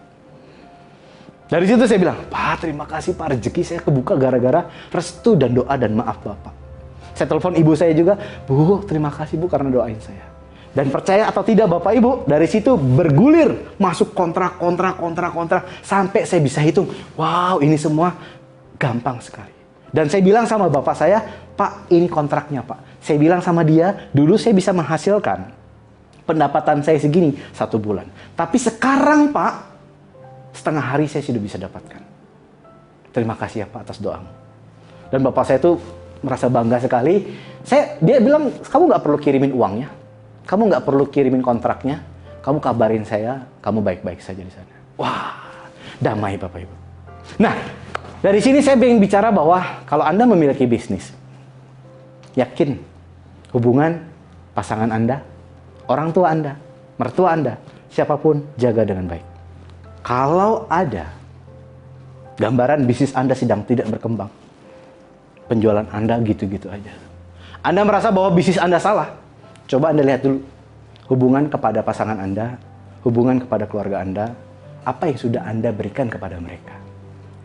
Dari situ saya bilang, Pak, terima kasih Pak, rezeki saya kebuka gara-gara restu dan doa dan maaf Bapak. Saya telepon ibu saya juga, Bu, terima kasih Bu karena doain saya. Dan percaya atau tidak Bapak Ibu, dari situ bergulir masuk kontrak, sampai saya bisa hitung, wow, ini semua gampang sekali. Dan saya bilang sama bapak saya, Pak, ini kontraknya Pak. Saya bilang sama dia, dulu saya bisa menghasilkan pendapatan saya segini 1 bulan. Tapi sekarang Pak, setengah hari saya sudah bisa dapatkan. Terima kasih ya Pak atas doamu. Dan bapak saya tuh merasa bangga sekali. Dia bilang, kamu nggak perlu kirimin uangnya, kamu nggak perlu kirimin kontraknya, kamu kabarin saya, kamu baik-baik saja di sana. Wah, damai Bapak Ibu. Nah, dari sini saya ingin bicara bahwa kalau Anda memiliki bisnis, yakin hubungan pasangan Anda, orang tua Anda, mertua Anda, siapapun jaga dengan baik. Kalau ada gambaran bisnis Anda sedang tidak berkembang, penjualan Anda gitu-gitu aja, Anda merasa bahwa bisnis Anda salah, coba Anda lihat dulu hubungan kepada pasangan Anda, hubungan kepada keluarga Anda, apa yang sudah Anda berikan kepada mereka,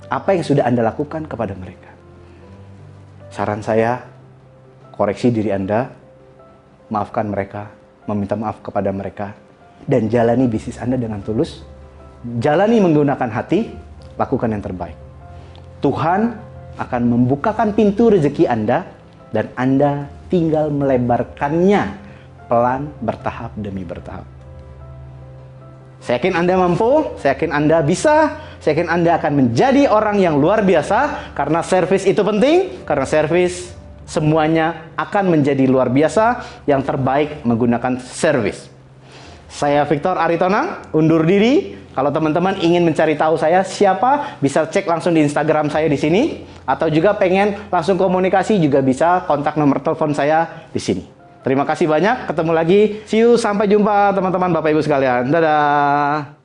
apa yang sudah Anda lakukan kepada mereka. Saran saya, koreksi diri Anda, maafkan mereka, meminta maaf kepada mereka, dan jalani bisnis Anda dengan tulus. Jalani menggunakan hati, lakukan yang terbaik. Tuhan akan membukakan pintu rezeki Anda, dan Anda tinggal melebarkannya pelan, bertahap demi bertahap. Saya yakin Anda mampu, saya yakin Anda bisa, saya yakin Anda akan menjadi orang yang luar biasa, karena servis itu penting, karena servis semuanya akan menjadi luar biasa, yang terbaik menggunakan servis. Saya Victor Aritonang, undur diri. Kalau teman-teman ingin mencari tahu saya siapa, bisa cek langsung di Instagram saya di sini, atau juga pengen langsung komunikasi juga bisa kontak nomor telepon saya di sini. Terima kasih banyak, ketemu lagi. See you, sampai jumpa teman-teman Bapak Ibu sekalian. Dadah.